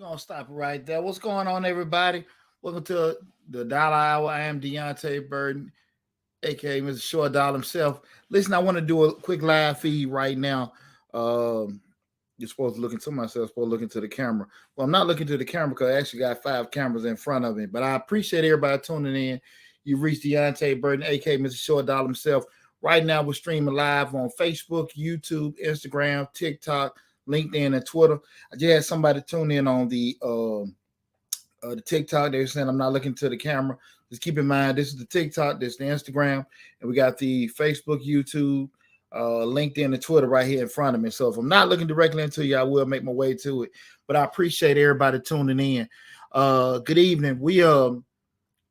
We're gonna stop it right there. What's going on, everybody? Welcome to the Dollar Hour. I am Deonte Burden, aka Mr. Short Dollar himself. Listen, I want to do a quick live feed right now. Um, you're supposed to look into myself, supposed to look into the camera. Well, I'm not looking to the camera because I actually got 5 cameras in front of me. But I appreciate everybody tuning in. You reached Deonte Burden, aka Mr. Short Dollar himself. Right now, we're streaming live on Facebook, YouTube, Instagram, TikTok, LinkedIn, and Twitter. I just had somebody tune in on the TikTok. They're saying I'm not looking to the camera. Just keep in mind, this is the TikTok, this is the Instagram, and we got the Facebook, YouTube, LinkedIn, and Twitter right here in front of me. So if I'm not looking directly into you, I will make my way to it. But I appreciate everybody tuning in. Good evening.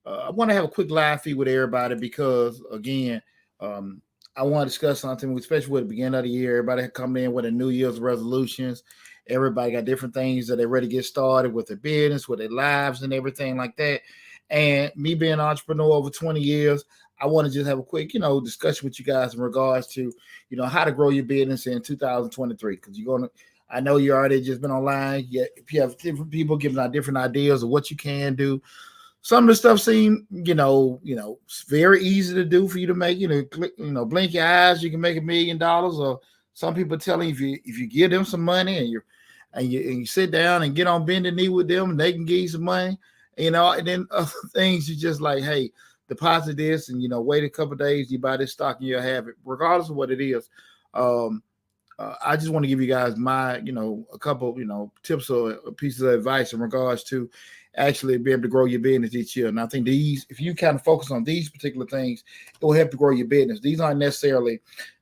I want to have a quick live feed with everybody because, again, I want to discuss something, especially with the beginning of the year. Everybody coming in with a New Year's resolutions. Everybody got different things that they're ready to get started with their business, with their lives, and everything like that. And me being an entrepreneur over 20 years, I want to just have a quick, discussion with you guys in regards to, how to grow your business in 2023. Because I know you already just been online. If you have different people giving out different ideas of what you can do, some of the stuff seem, it's very easy to do for you to make, blink your eyes, you can make $1 million. Or some people telling you if you give them some money and you sit down and get on bended knee with them, and they can give you some money, and then other things you just like, hey, deposit this and wait a couple of days, you buy this stock and you'll have it, regardless of what it is. I just want to give you guys my, a couple, tips or pieces of advice in regards to actually be able to grow your business each year. And I think if you kind of focus on these particular things, it will help you grow your business. These aren't necessarily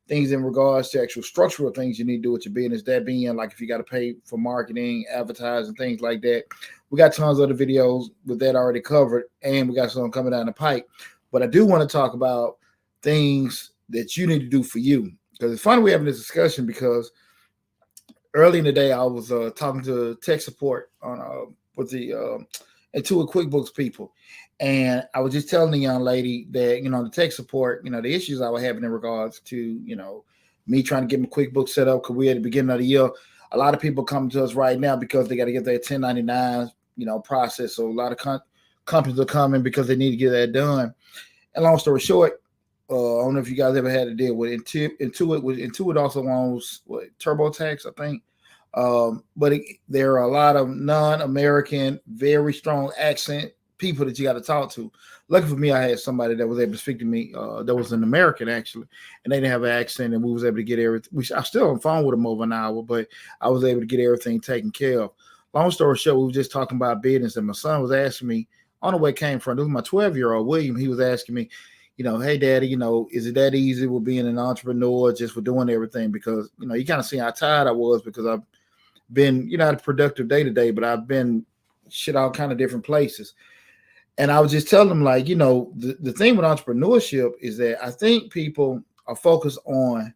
things in regards to actual structural things you need to do with your business. That being like if you got to pay for marketing, advertising, things like that. We got tons of other videos with that already covered, and we got some coming down the pipe. But I do want to talk about things that you need to do for you. Because it's funny we're having this discussion because early in the day I was talking to tech support on with the Intuit QuickBooks people. And I was just telling the young lady that, the tech support, the issues I was having in regards to, me trying to get my QuickBooks set up because we at the beginning of the year. A lot of people come to us right now because they got to get their 1099, process. So a lot of companies are coming because they need to get that done. And long story short, I don't know if you guys ever had to deal with Intuit. Intuit also owns TurboTax, I think. But there are a lot of non-American, very strong accent people that you got to talk to. Lucky for me, I had somebody that was able to speak to me. That was an American actually, and they didn't have an accent, and we was able to get everything. I still on the phone with them over an hour, but I was able to get everything taken care of. Long story short, we were just talking about business, and my son was asking me, I don't know where it came from. This was my 12-year-old William. He was asking me, hey, Daddy, is it that easy with being an entrepreneur, just for doing everything? Because, you kind of see how tired I was because I've been, had a productive day to day, but I've been shit all kind of different places. And I was just telling them, like, the thing with entrepreneurship is that I think people are focused on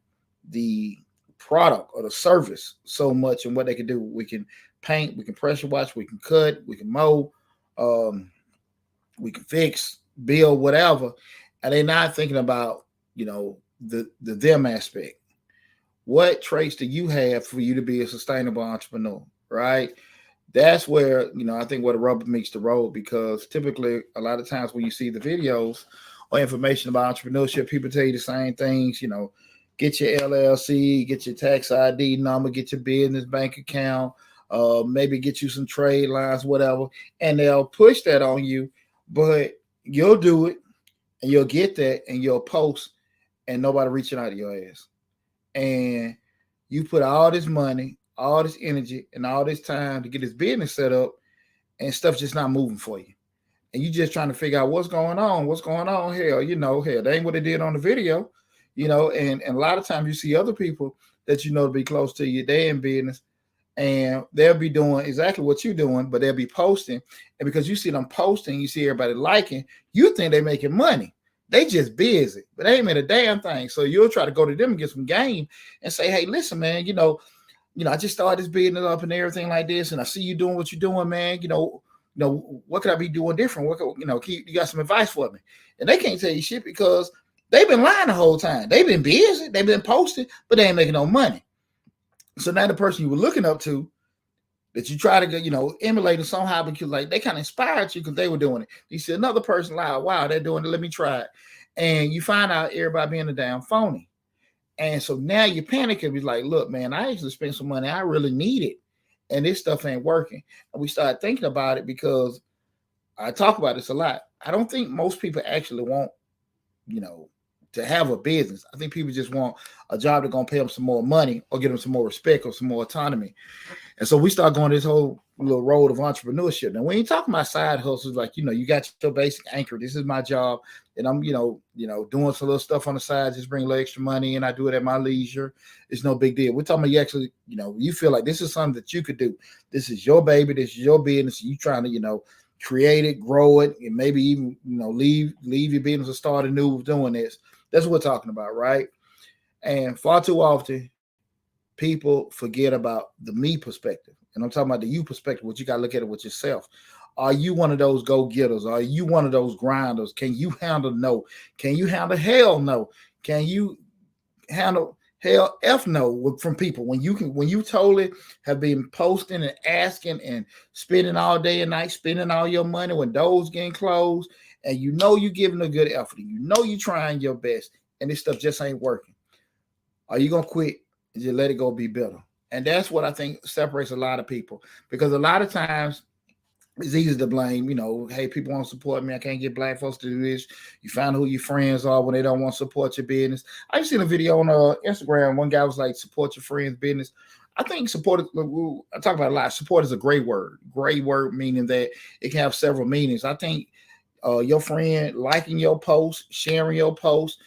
the product or the service so much and what they can do. We can paint, we can pressure wash, we can cut, we can mow, we can fix, build, whatever. And they're not thinking about, the them aspect. What traits do you have for you to be a sustainable entrepreneur, right? That's where, I think where the rubber meets the road, because typically a lot of times when you see the videos or information about entrepreneurship, people tell you the same things, get your LLC, get your tax ID number, get your business bank account, maybe get you some trade lines, whatever, and they'll push that on you, but you'll do it and you'll get that and you'll post and nobody reaching out to your ass. And you put all this money, all this energy, and all this time to get this business set up, and stuff just not moving for you. And you just trying to figure out what's going on here. Hell, they ain't what they did on the video, and a lot of times you see other people that to be close to you, they in business, and they'll be doing exactly what you're doing, but they'll be posting. And because you see them posting, you see everybody liking, you think they're making money. They just busy, but they ain't made a damn thing. So you'll try to go to them and get some game and say, hey, listen, man, I just started this business up and everything like this, and I see you doing what you're doing, man. What could I be doing different? You got some advice for me? And they can't tell you shit because they've been lying the whole time. They've been busy, they've been posting, but they ain't making no money. So now the person you were looking up to, that you try to go, emulate it somehow because like they kind of inspired you because they were doing it. You see another person like, wow, they're doing it. Let me try it. And you find out everybody being a damn phony. And so now you panic and be like, look, man, I actually spent some money. I really need it. And this stuff ain't working. And we started thinking about it because I talk about this a lot. I don't think most people actually want, to have a business. I think people just want a job that's going to pay them some more money or give them some more respect or some more autonomy. And so we start going this whole little road of entrepreneurship. Now, we ain't talking about side hustles, like, you got your basic anchor. This is my job. And I'm, doing some little stuff on the side, just bring a little extra money, and I do it at my leisure. It's no big deal. We're talking about you actually, you feel like this is something that you could do. This is your baby. This is your business. You trying to, create it, grow it, and maybe even, leave your business or start anew with doing this. That's what we're talking about, right? And far too often, people forget about the me perspective. And I'm talking about the you perspective, what you got to look at it with yourself. Are you one of those go-getters? Are you one of those grinders? Can you handle no? Can you handle hell no? Can you handle hell F no from people? When you totally have been posting and asking and spending all day and night, spending all your money when doors getting closed, and you're giving a good effort, and you're trying your best, and this stuff just ain't working. Are you gonna quit and just let it go be better? And that's what I think separates a lot of people, because a lot of times it's easy to blame, hey, people won't support me. I can't get black folks to do this. You find who your friends are when they don't want to support your business. I've seen a video on Instagram. One guy was like, support your friend's business. I think support, I talk about it a lot. Support is a great word. Great word meaning that it can have several meanings. I think your friend liking your post, sharing your post,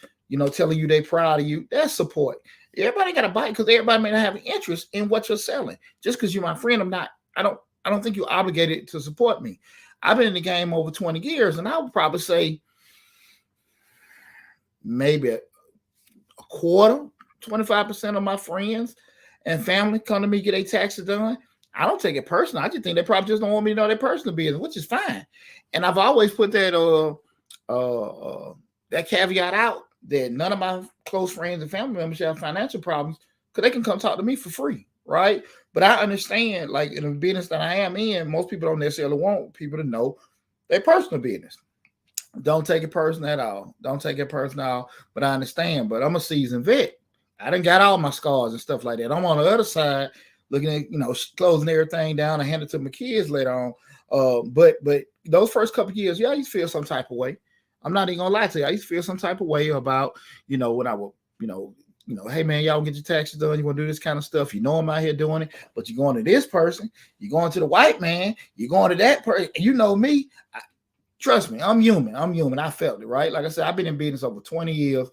telling you they're proud of you, that's support. Everybody got to bite because everybody may not have an interest in what you're selling. Just because you're my friend, I don't think you're obligated to support me. I've been in the game over 20 years, and I would probably say maybe a quarter, 25% of my friends and family come to me get their taxes done. I don't take it personal. I just think they probably just don't want me to know their personal business, which is fine. And I've always put that caveat out that none of my close friends and family members have financial problems because they can come talk to me for free, right? But I understand, like in the business that I am in, most people don't necessarily want people to know their personal business. Don't take it personal at all. Don't take it personal at all. But I understand. But I'm a seasoned vet. I done got all my scars and stuff like that. I'm on the other side looking at, closing everything down and hand it to my kids later on. But those first couple of years, yeah, I used to feel some type of way. I'm not even gonna lie to you. I used to feel some type of way about, when I would, hey man, y'all get your taxes done. You want to do this kind of stuff. I'm out here doing it, but you're going to this person, you're going to the white man, you're going to that person. You know me. Trust me, I'm human. I felt it, right? Like I said, I've been in business over 20 years.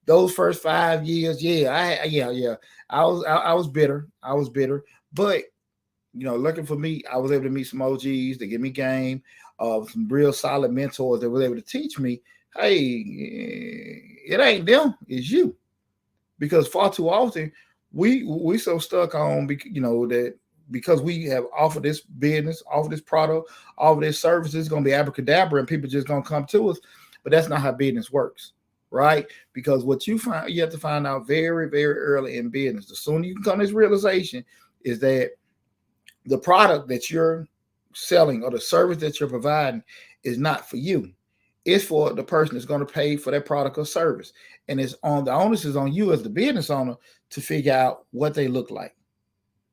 Those first 5 years, I was bitter. But looking for me, I was able to meet some OGs to give me game, some real solid mentors that were able to teach me, hey, it ain't them, it's you. Because far too often we so stuck on, that because we have offered this business, offered this product, offered this service, it's going to be abracadabra and people just going to come to us. But that's not how business works, right? Because what you have to find out very, very early in business. The sooner you can come to this realization is that the product that you're selling or the service that you're providing is not for you. It's for the person that's going to pay for that product or service. And the onus is on you as the business owner to figure out what they look like.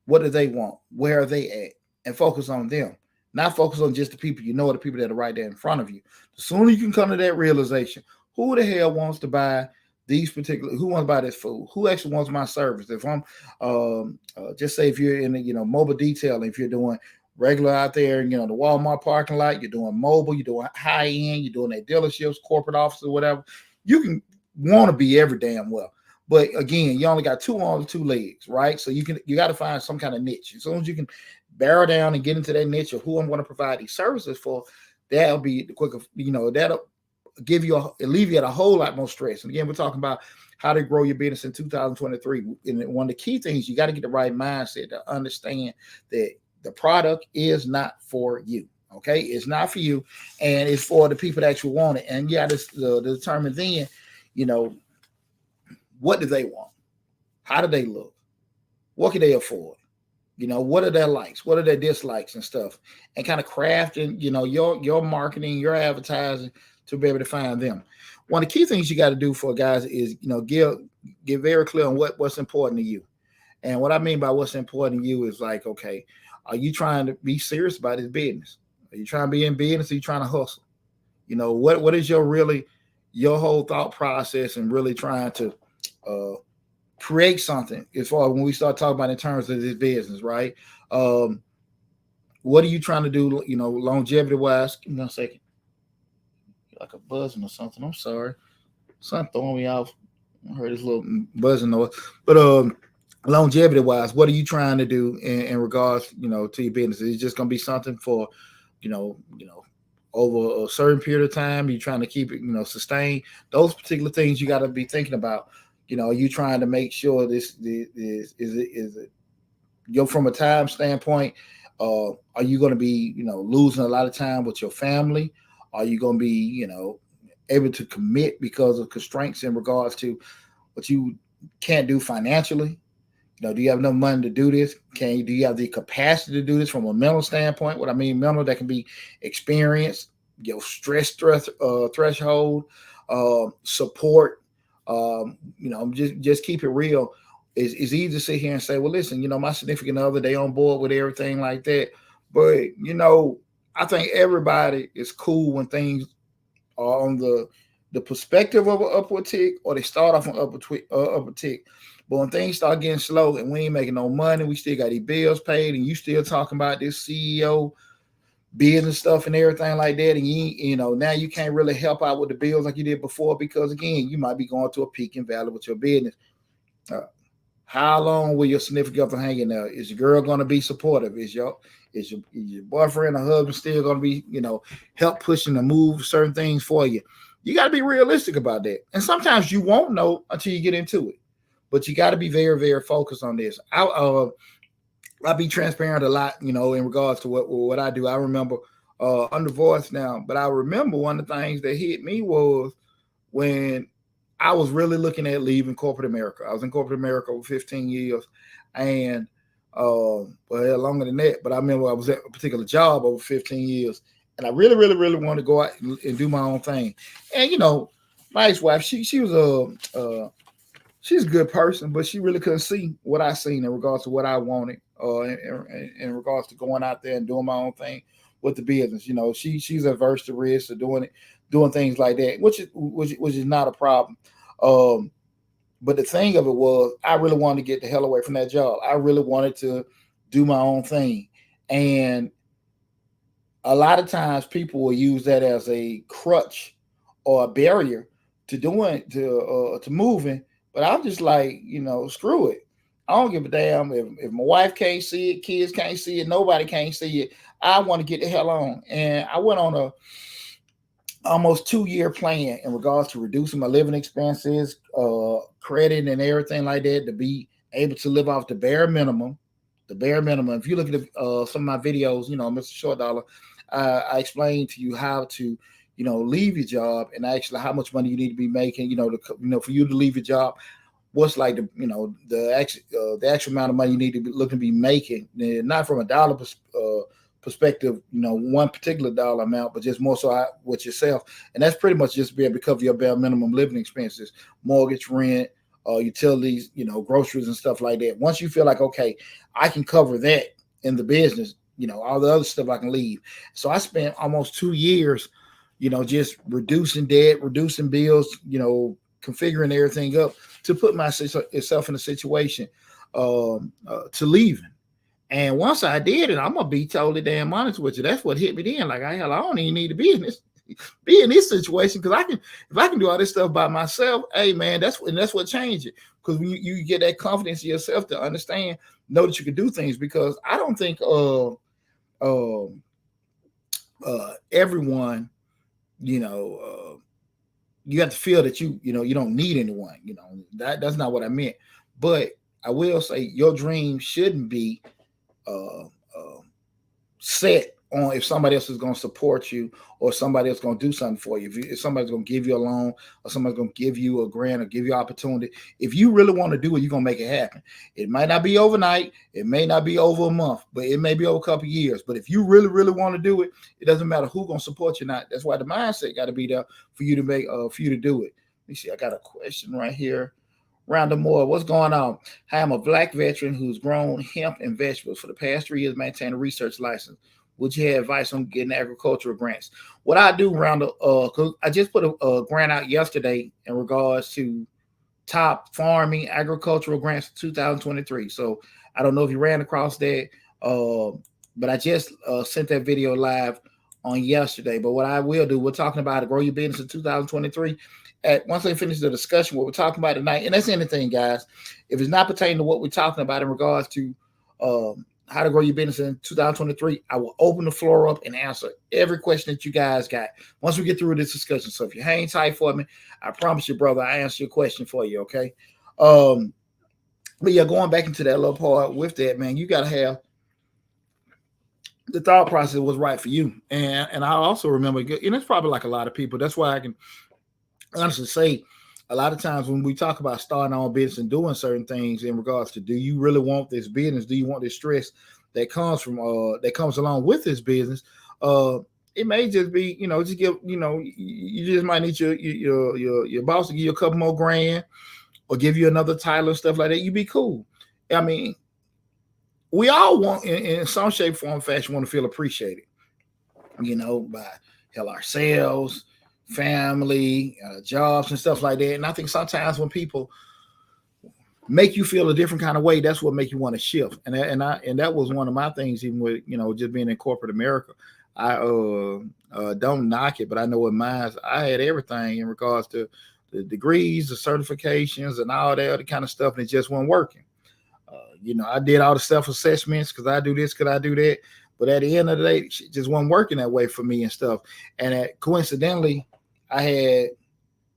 What do they want? Where are they at? And focus on them. Not focus on just the people or the people that are right there in front of you. The sooner you can come to that realization, who the hell wants to buy who wants to buy this food? Who actually wants my service? If I'm, just say if you're in mobile detailing, if you're doing regular out there, the Walmart parking lot, you're doing mobile, you're doing high end, you're doing at dealerships, corporate offices, whatever, you can want to be every damn well. But again, you only got 2 arms, 2 legs, right? So you got to find some kind of niche. As soon as you can barrel down and get into that niche of who I'm going to provide these services for, that'll be the quicker, that'll alleviate a whole lot more stress. And again, we're talking about how to grow your business in 2023. And one of the key things, you got to get the right mindset to understand that the product is not for you. Okay, it's not for you, and it's for the people that actually want it. And you got to determine then, what do they want? How do they look? What can they afford? What are their likes? What are their dislikes and stuff? And kind of crafting, your marketing, your advertising to be able to find them. One of the key things you got to do for guys is, get very clear on what's important to you. And what I mean by what's important to you is like, okay, are you trying to be serious about this business? Are you trying to be in business? Are you trying to hustle? What is your whole thought process and really trying to create something as far as when we start talking about in terms of this business, right? What are you trying to do, longevity wise? Give me a second. Like a buzzing or something. I'm sorry. Something throwing me off. I heard this little buzzing noise. But longevity wise, what are you trying to do in regards, to your business? Is it just gonna be something for, over a certain period of time? You're trying to keep it, sustained. Those particular things you got to be thinking about. Are you trying to make sure this is it from a time standpoint? Are you going to be, losing a lot of time with your family? Are you going to be, able to commit because of constraints in regards to what you can't do financially? Do you have enough money to do this? Do you have the capacity to do this from a mental standpoint? What I mean, mental, that can be experience, stress threshold, support. Just keep it real. It's easy to sit here and say, well, listen, my significant other, they on board with everything like that. But, I think everybody is cool when things are on the perspective of an upward tick, or they start off on upward tick. But when things start getting slow and we ain't making no money, we still got these bills paid, and you still talking about this CEO business stuff and everything like that, and now you can't really help out with the bills like you did before, because again, you might be going to a peak in value with your business. How long will your significant other hang in there? Is your girl going to be supportive? Is your boyfriend or husband still going to be, help pushing to move certain things for you? You got to be realistic about that. And sometimes you won't know until you get into it. But you got to be very, very focused on this. I be transparent a lot, in regards to what I do. I remember I'm divorced now, but I remember one of the things that hit me was when I was really looking at leaving corporate America. I was in corporate America over 15 years, and well, longer than that. But I remember I was at a particular job over 15 years, and I really, really, really wanted to go out and do my own thing. And my ex-wife, she was she's a good person, but she really couldn't see what I seen in regards to what I wanted, in regards to going out there and doing my own thing with the business. She's averse to risk or doing things like that, which is not a problem. Um, but the thing of it was, I really wanted to get the hell away from that job. I really wanted to do my own thing, and a lot of times people will use that as a crutch or a barrier to doing to moving. But I'm just like, screw it. I don't give a damn if my wife can't see it, kids can't see it, nobody can't see it. I want to get the hell on. And I went on a almost 2-year plan in regards to reducing my living expenses, credit and everything like that, to be able to live off the bare minimum. The bare minimum. If you look at some of my videos, Mr. Short Dollar, I explained to you how to, leave your job and actually how much money you need to be making, for you to leave your job. What's like the actual amount of money you need to be looking to be making, not from a dollar perspective, one particular dollar amount, but just more so with yourself. And that's pretty much just be able to cover your bare minimum living expenses, mortgage, rent, utilities, groceries and stuff like that. Once you feel like, okay, I can cover that in the business, all the other stuff I can leave. So I spent almost 2 years, just reducing debt, reducing bills, configuring everything up to put myself in a situation to leaving. And once I did it, I'm gonna be totally damn honest with you. That's what hit me then. Like, I don't even need to be in this situation, because if I can do all this stuff by myself, hey man, that's what changed it. Because when you get that confidence in yourself to know that you can do things. Because I don't think everyone, you have to feel that you don't need anyone. That's not what I meant. But I will say your dream shouldn't be set on if somebody else is going to support you, or somebody else going to do something for you. If somebody's going to give you a loan, or somebody's going to give you a grant or give you opportunity, if you really want to do it, you're going to make it happen. It might not be overnight. It may not be over a month, but it may be over a couple of years. But if you really, really want to do it, it doesn't matter who's going to support you or not. That's why the mindset got to be there for you to do it. Let me see. I got a question right here. Rhonda Moore, what's going on? Hi, I'm a Black veteran who's grown hemp and vegetables for the past 3 years, maintained a research license. Would you have advice on getting agricultural grants? What I do, Rhonda, because I just put a grant out yesterday in regards to top farming agricultural grants 2023. So I don't know if you ran across that, but I just sent that video live on yesterday. But what I will do, we're talking about how to grow your business in 2023. Once I finish the discussion, what we're talking about tonight, and that's anything, guys. If it's not pertaining to what we're talking about in regards to how to grow your business in 2023, I will open the floor up and answer every question that you guys got once we get through this discussion. So if you hang tight for me, I promise you, brother, I answer your question for you, okay? But yeah, going back into that little part with that, man, you got to have the thought process was right for you. And I also remember, and it's probably like a lot of people. That's why I can honestly say, a lot of times when we talk about starting our own business and doing certain things in regards to, do you really want this business? Do you want this stress that comes along with this business? It may just be, just give, you just might need your boss to give you a couple more grand or give you another title and stuff like that. You'd be cool. I mean, we all want, in some shape, form, fashion, want to feel appreciated, by ourselves, family, jobs and stuff like that. And I think sometimes when people make you feel a different kind of way, that's what make you want to shift. And that was one of my things, even with just being in corporate America. I don't knock it, but I know in mine, I had everything in regards to the degrees, the certifications, and all that other kind of stuff, and it just wasn't working. I did all the self-assessments because I do this, because I do that. But at the end of the day, it just wasn't working that way for me and stuff. And coincidentally, I had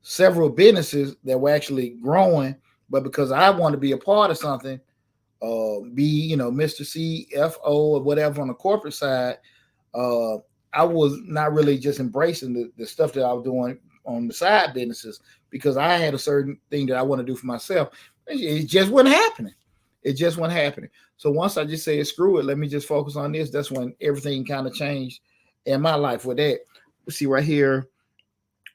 several businesses that were actually growing, but because I wanted to be a part of something, be, Mr. CFO or whatever on the corporate side, uh, I was not really just embracing the stuff that I was doing on the side businesses because I had a certain thing that I want to do for myself. It just wasn't happening. It just wasn't happening. So once I just said, screw it, let me just focus on this, that's when everything kind of changed in my life with that. Let's see right here.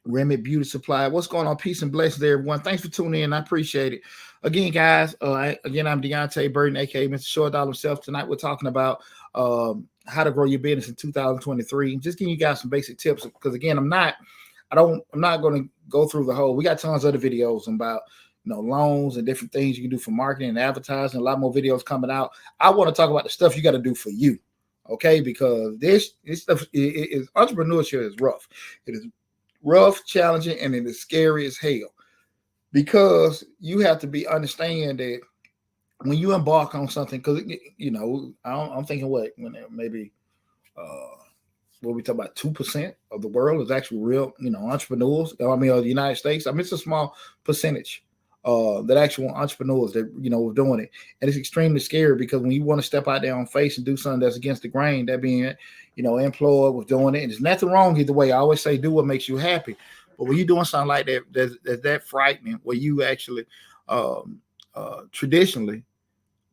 Remit Beauty Supply. What's going on? Peace and blessings, everyone. Thanks for tuning in. I appreciate it. Again, guys, I'm Deonte Burden, aka Mr. Short Dollar himself. Tonight we're talking about how to grow your business in 2023. Just giving you guys some basic tips because again, I'm not going to go through the whole. We got tons of other videos about loans and different things you can do for marketing and advertising. A lot more videos coming out. I want to talk about the stuff you got to do for you, okay? Because this stuff is entrepreneurship is rough. It is rough, challenging, and it is scary as hell because you have to understand that when you embark on something, because I'm thinking maybe what we talk about 2% of the world is actually real entrepreneurs. Of the United States. It's a small percentage that actual entrepreneurs that were doing it, and it's extremely scary because when you want to step out there on face and do something that's against the grain, that being employed with doing it, and there's nothing wrong either way. I always say do what makes you happy, but when you're doing something like that frightening, where you actually traditionally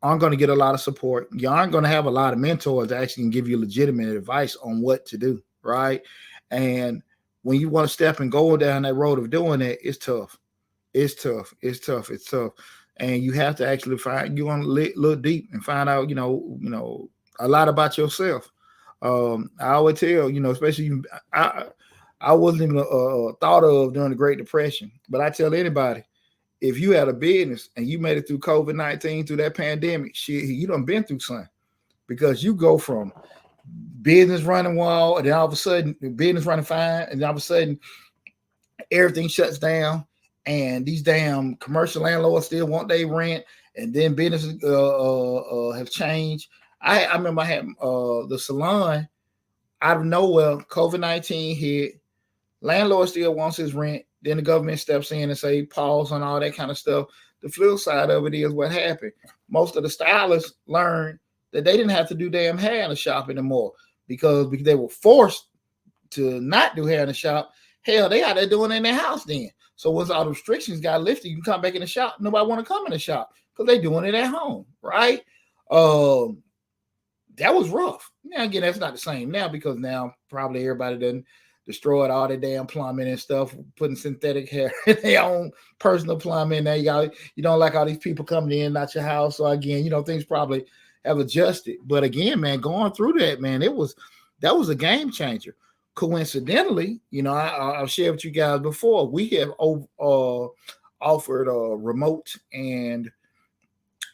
aren't going to get a lot of support, you aren't going to have a lot of mentors that actually can give you legitimate advice on what to do, right? And when you want to step and go down that road of doing it, it's tough. It's tough. And you have to actually you want to look deep and find out, a lot about yourself. I always tell, especially I wasn't even thought of during the Great Depression, but I tell anybody, if you had a business and you made it through COVID-19, through that pandemic, shit, you done been through something because you go from business running wild, and then all of a sudden business running fine, and then all of a sudden everything shuts down. And these damn commercial landlords still want their rent, and then businesses have changed. I remember I had the salon out of nowhere. COVID-19 hit. Landlord still wants his rent. Then the government steps in and say pause on all that kind of stuff. The flip side of it is what happened. Most of the stylists learned that they didn't have to do damn hair in the shop anymore because they were forced to not do hair in the shop. Hell, they out there doing it in their house then. So once all the restrictions got lifted, you can come back in the shop. Nobody want to come in the shop because they're doing it at home, right? That was rough. Now, again, that's not the same now because now probably everybody done destroyed all their damn plumbing and stuff, putting synthetic hair in their own personal plumbing. Now you don't like all these people coming in, not your house. So again, things probably have adjusted. But again, man, going through that, man, that was a game changer. Coincidentally, I've shared with you guys before, we have offered remote and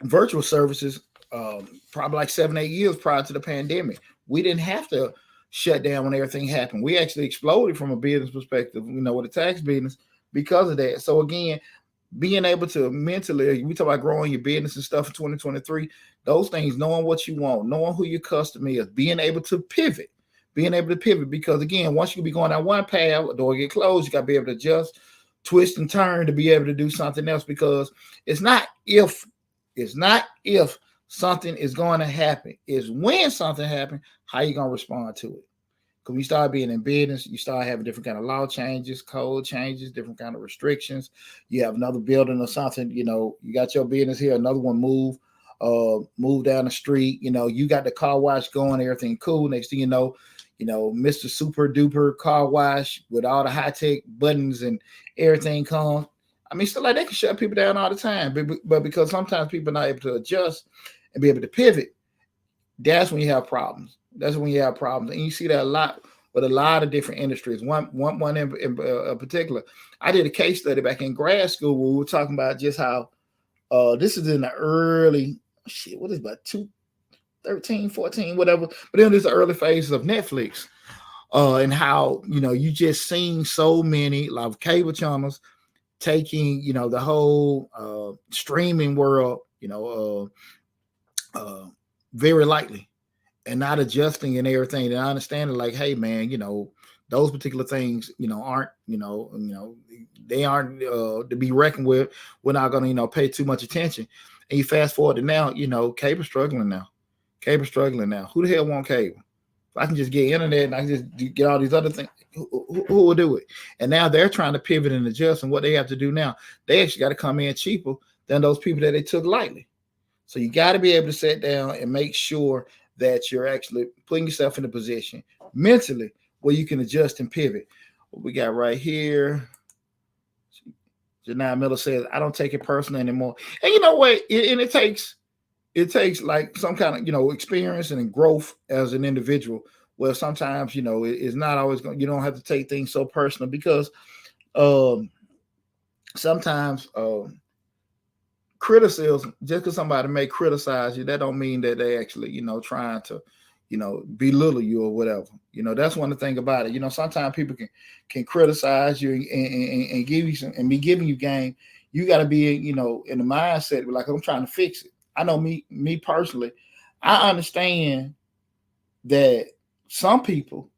virtual services probably like 7-8 years prior to the pandemic. We didn't have to shut down when everything happened. We actually exploded from a business perspective, with a tax business because of that. So again, being able to mentally, we talk about growing your business and stuff in 2023, those things, knowing what you want, knowing who your customer is, being able to pivot because again, once you be going down one path, a door get closed, you got to be able to adjust, twist and turn to be able to do something else because it's not if something is going to happen. It's when something happens, how you going to respond to it. Because when you start being in business, you start having different kind of law changes, code changes, different kind of restrictions. You have another building or something, you got your business here, another one move down the street, you got the car wash going, everything cool. Next thing you know, Mr. Super Duper car wash with all the high tech buttons and everything comes. Stuff like that can shut people down all the time, but because sometimes people are not able to adjust and be able to pivot, that's when you have problems. And you see that a lot with a lot of different industries. One in particular, I did a case study back in grad school where we were talking about just how this is in the early what is it, about 13, 14, whatever. But then there's the early phases of Netflix, and how you just seen so many like cable channels taking the whole streaming world very lightly and not adjusting and everything. And I understand it like, hey man, those particular things aren't they aren't to be reckoned with. We're not going to pay too much attention. And you fast forward to now, cable's struggling now. Cable's struggling now. Who the hell want cable? If I can just get internet and I can just get all these other things, who will do it? And now they're trying to pivot and adjust. And what they have to do now, they actually got to come in cheaper than those people that they took lightly. So you got to be able to sit down and make sure that you're actually putting yourself in a position mentally where you can adjust and pivot. What we got right here. Janai Miller says, I don't take it personal anymore. And you know what? It takes like some kind of, experience and growth as an individual. Where sometimes, it's not always going, you don't have to take things so personal because sometimes criticism, just because somebody may criticize you, that don't mean that they actually, trying to, belittle you or whatever. That's one of the things about it. Sometimes people can criticize you and give you some and be giving you game. You got to be, in the mindset like I'm trying to fix it. I know me personally, I understand that some people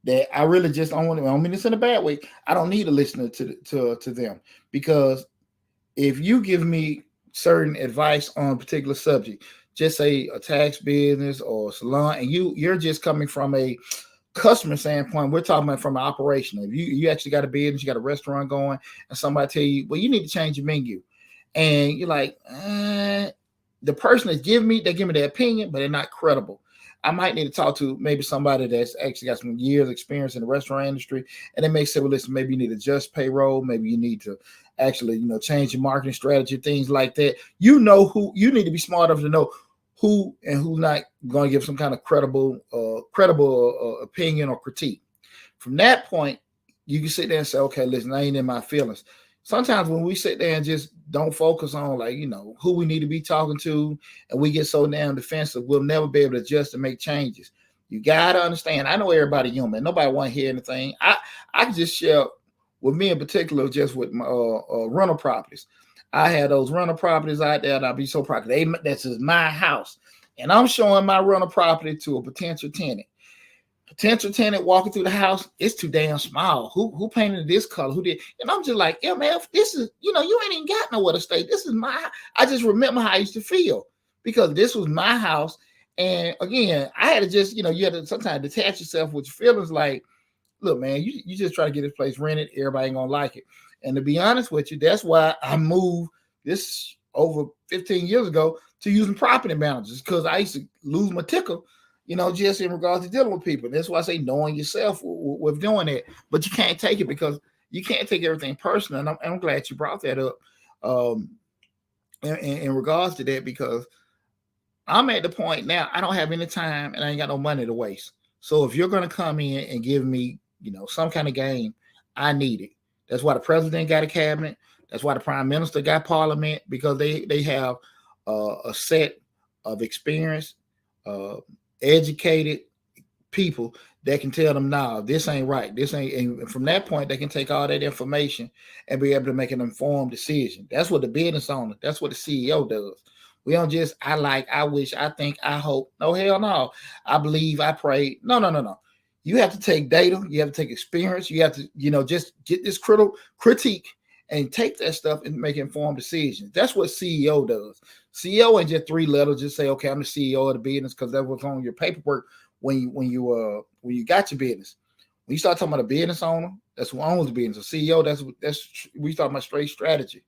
that I really just don't want to. I don't mean this in a bad way. I don't need to listen to them because if you give me certain advice on a particular subject, just say a tax business or a salon, and you're just coming from a customer standpoint, we're talking about from an operational. If you actually got a business, you got a restaurant going, and somebody tell you, well, you need to change your menu, and you're like, the person that's giving me, they give me their opinion, but they're not credible. I might need to talk to maybe somebody that's actually got some years experience in the restaurant industry, and they may say, well, listen, maybe you need to adjust payroll, maybe you need to actually, change your marketing strategy, things like that. Who you need to be smart enough to know who and who's not going to give some kind of credible opinion or critique. From that point, you can sit there and say, okay, listen, I ain't in my feelings. Sometimes when we sit there and just don't focus on who we need to be talking to, and we get so damn defensive, we'll never be able to adjust and make changes. You got to understand, I know everybody human. Nobody want to hear anything. I can just share with me in particular, just with my rental properties. I had those rental properties out there, and I'd be so proud. This is my house, and I'm showing my rental property to a potential tenant. Potential tenant walking through the house, it's too damn small. Who painted this color? Who did? And I'm just like, MF, this is, you ain't even got nowhere to stay. This is I just remember how I used to feel because this was my house. And again, I had to just, you had to sometimes detach yourself with your feelings like, look, man, you just try to get this place rented. Everybody ain't going to like it. And to be honest with you, that's why I moved this over 15 years ago to using property managers because I used to lose my tickle, just in regards to dealing with people. That's why I say knowing yourself with doing it. But you can't take it because you can't take everything personal. And I'm glad you brought that up in regards to that because I'm at the point now, I don't have any time and I ain't got no money to waste. So if you're going to come in and give me, some kind of game, I need it. That's why the president got a cabinet. That's why the prime minister got parliament because they have a set of experience, educated people that can tell them, nah, this ain't right. This ain't. And from that point, they can take all that information and be able to make an informed decision. That's what the business owner, that's what the CEO does. We don't just, I wish, I think, I hope. No, hell no. I believe, I pray. No. You have to take data. You have to take experience. You have to, just get this critique and take that stuff and make informed decisions. That's what CEO does. CEO ain't just three letters. Just say, okay, I'm the CEO of the business because that's what's on your paperwork when you got your business. When you start talking about a business owner, that's who owns the business. A CEO, that's we talking about straight strategy.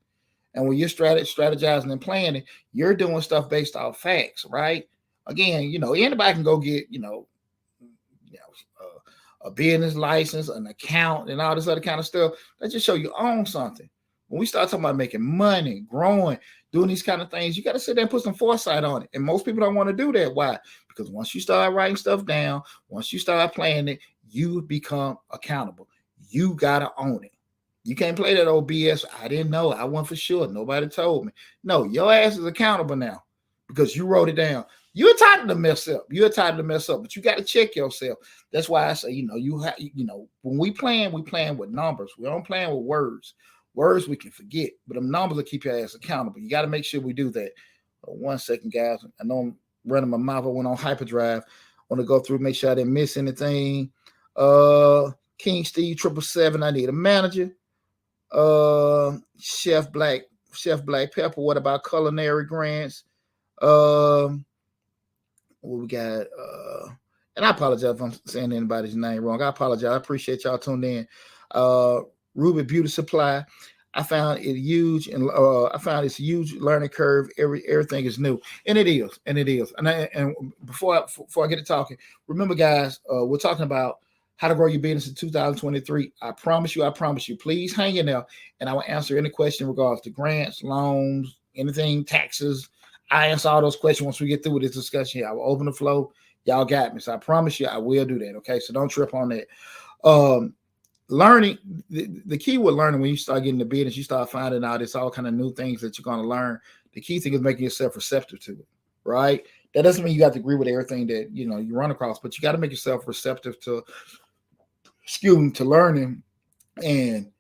And when you're strategizing and planning, you're doing stuff based off facts, right? Again, anybody can go get, a business license, an account, and all this other kind of stuff. That just show you own something. When we start talking about making money, growing, doing these kind of things, you got to sit there and put some foresight on it. And most people don't want to do that. Why? Because once you start writing stuff down, once you start planning it, you become accountable. You got to own it. You can't play that old BS. I didn't know. I wasn't for sure. Nobody told me. No, your ass is accountable now because you wrote it down. You're entitled to mess up. But you got to check yourself. That's why I say, when we plan with numbers. We don't plan with words. Words we can forget, but them numbers will keep your ass accountable. You got to make sure we do that. 1 second, guys. I know I'm running my mouth. I went on hyperdrive. I want to go through, make sure I didn't miss anything. King Steve 777. I need a manager. Chef Black Chef Black Pepper. What about culinary grants? Um, what we got? And I apologize if I'm saying anybody's name wrong. I apologize. I appreciate y'all tuning in. Uh, Ruby Beauty Supply. I found it huge, and I found it's a huge learning curve. Everything is new, and it is, and it is. And before I get to talking, remember, guys, we're talking about how to grow your business in 2023. I promise you, please hang in there, and I will answer any question in regards to grants, loans, anything, taxes. I answer all those questions once we get through with this discussion here. I will open the flow. Y'all got me. So I promise you I will do that. Okay. So don't trip on that. Learning, the key with learning, when you start getting the business, you start finding out it's all kind of new things that you're going to learn. The key thing is making yourself receptive to it. Right. That doesn't mean you got to agree with everything that, you run across, but you got to make yourself receptive to learning and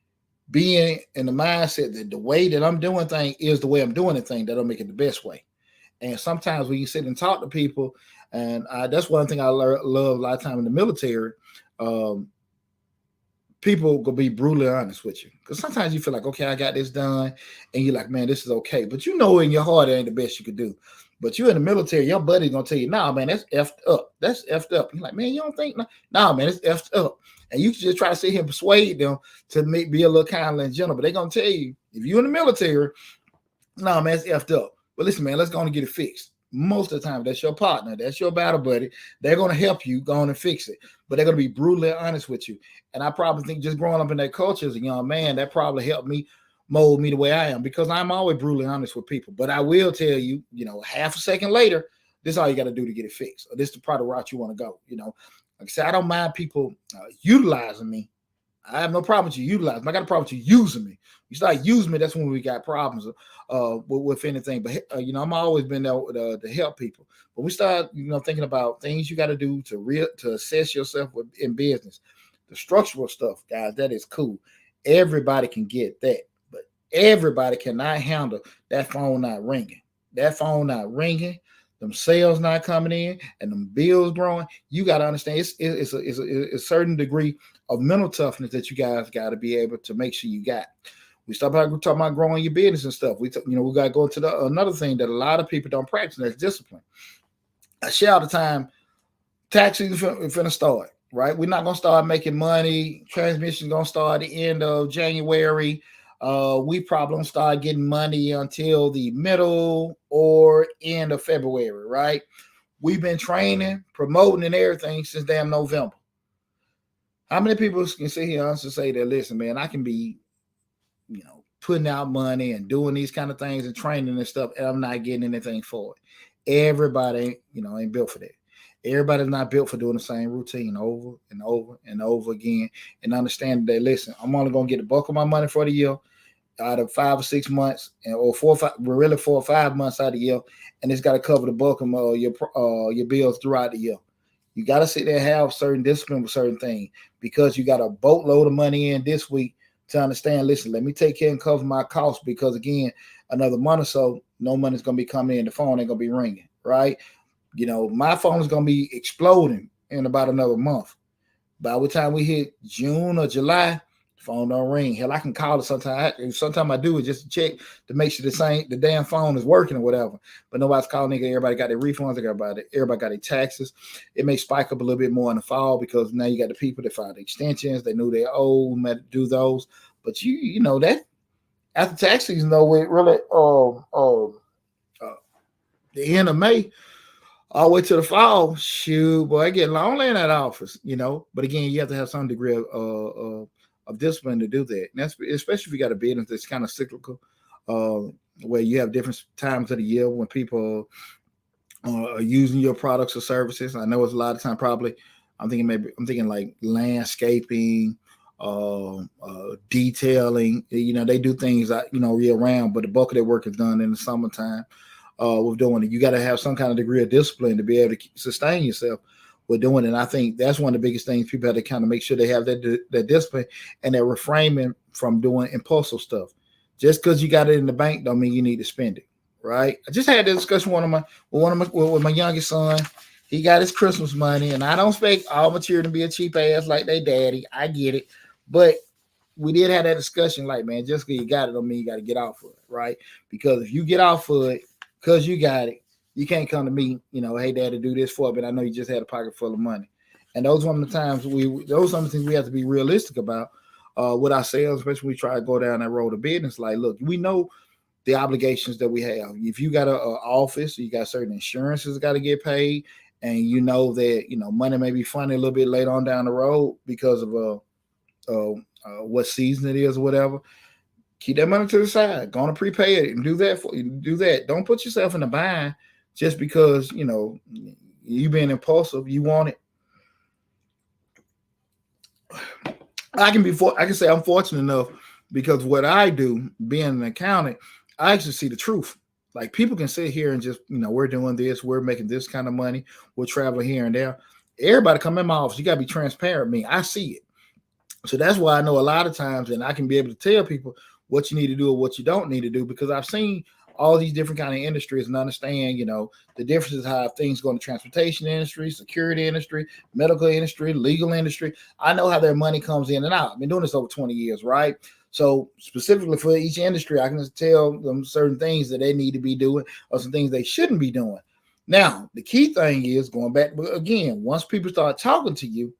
being in the mindset that the way that I'm doing things is the way I'm doing the thing. That'll make it the best way. And sometimes when you sit and talk to people, and that's one thing I love a lot of time in the military, people will be brutally honest with you. Because sometimes you feel like, okay, I got this done. And you're like, man, this is okay. But you know in your heart it ain't the best you could do. But you're in the military, your buddy's going to tell you, nah, man, that's effed up. That's effed up. You're like, man, you don't think? Nah, man, it's effed up. And you can just try to sit here and persuade them to be a little kind and gentle. But they're going to tell you, if you're in the military, nah, man, it's effed up. But listen, man, let's go and get it fixed. Most of the time, that's your partner, that's your battle buddy. They're going to help you go on and fix it, but they're going to be brutally honest with you. And I probably think just growing up in that culture as a young man, that probably helped me mold me the way I am, because I'm always brutally honest with people. But I will tell you, half a second later, this is all you got to do to get it fixed. Or this is the part of route you want to go. Like I said, I don't mind people utilizing me. I have no problem with you utilizing me. I got a problem with you using me. You start using me, that's when we got problems with anything. But I'm always been there to help people. But we start, thinking about things you got to do to assess yourself in business. The structural stuff, guys, that is cool. Everybody can get that, but everybody cannot handle that phone not ringing. That phone not ringing, them sales not coming in, and them bills growing. You got to understand it's a certain degree of mental toughness that you guys got to be able to make sure you got. We talking about growing your business and stuff. We got to go to another thing that a lot of people don't practice, and that's discipline. I share all the time, tax season finna start, right? We're not going to start making money. Transmission going to start at the end of January. We probably don't start getting money until the middle or end of February, right? We've been training, promoting, and everything since damn November. How many people can sit here and honestly say that, listen, man, I can be, putting out money and doing these kind of things and training and stuff, and I'm not getting anything for it? Everybody, ain't built for that. Everybody's not built for doing the same routine over and over and over again, and understanding that, listen, I'm only going to get the bulk of my money for the year out of 5 or 6 months, or 4 or 5 months out of the year, and it's got to cover the bulk of your bills throughout the year. You got to sit there and have certain discipline with certain things, because you got a boatload of money in this week to understand, listen, let me take care and cover my costs, because again, another month or so, no money's going to be coming in. The phone ain't going to be ringing, right? My phone is going to be exploding in about another month. By the time we hit June or July, the phone don't ring. Hell, I can call it sometimes. Sometimes I do it just to check to make sure the damn phone is working or whatever. But nobody's calling. Everybody got their refunds. Everybody got their taxes. It may spike up a little bit more in the fall, because now you got the people that filed the extensions. They knew they owed, had to do those. But you know that after tax season, though, we really the end of May all the way to the fall, shoot, boy, I get lonely in that office, But again, you have to have some degree of discipline to do that. And that's especially if you got a business that's kind of cyclical, where you have different times of the year when people are using your products or services. I know it's a lot of time probably. I'm thinking like landscaping, detailing. They do things year round, but the bulk of their work is done in the summertime. With doing it, you got to have some kind of degree of discipline to be able to sustain yourself with doing it. And I think that's one of the biggest things people have to kind of make sure they have that discipline, and they're refraining from doing impulsive stuff. Just because you got it in the bank don't mean you need to spend it, right? I just had this discussion with my youngest son. He got his Christmas money, and I don't expect all my children to be a cheap ass like they daddy. I get it, but we did have that discussion. Like, man, just because you got it don't mean you got to get off of it, right? Because if you get off of it because you got it, you can't come to me, hey, dad, to do this for me. But I know you just had a pocket full of money. And those are one of the times those are some of the things we have to be realistic about with ourselves, especially when we try to go down that road of business. Like, look, we know the obligations that we have. If you got an office, you got certain insurances got to get paid, and you know that money may be funny a little bit later on down the road because of what season it is or whatever. Keep that money to the side. Go on and prepay it and do that. Don't put yourself in a bind just because you being impulsive. You want it. I can say I'm fortunate enough because what I do, being an accountant, I actually see the truth. Like, people can sit here and just, we're doing this, we're making this kind of money, we're traveling here and there. Everybody come in my office, you got to be transparent with me. I see it. So that's why I know a lot of times, and I can be able to tell people what you need to do or what you don't need to do, because I've seen all these different kind of industries and understand, the differences, how things go in the transportation industry, security industry, medical industry, legal industry. I know how their money comes in and out. I've been doing this over 20 years, right? So specifically for each industry, I can just tell them certain things that they need to be doing or some things they shouldn't be doing. Now, the key thing is going back again, once people start talking to you,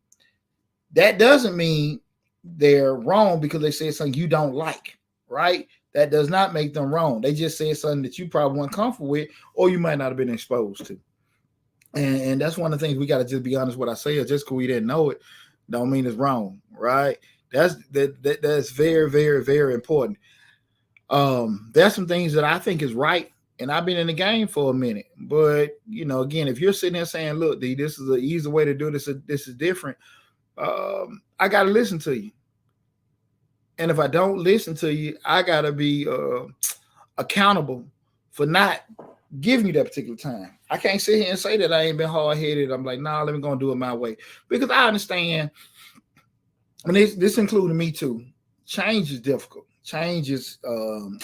that doesn't mean they're wrong because they said something you don't like, right? That does not make them wrong. They just said something that you probably weren't comfortable with, or you might not have been exposed to. And that's one of the things we got to just be honest with ourselves. Just because we didn't know it, don't mean it's wrong, right? That's very, very, very important. There's some things that I think is right, and I've been in the game for a minute. But again, if you're sitting there saying, "Look, D, this is an easy way to do this. This is different," I got to listen to you. And if I don't listen to you, I got to be accountable for not giving you that particular time. I can't sit here and say that I ain't been hard-headed. I'm like, nah, let me go and do it my way. Because I understand, and this included me too, change is difficult. Change is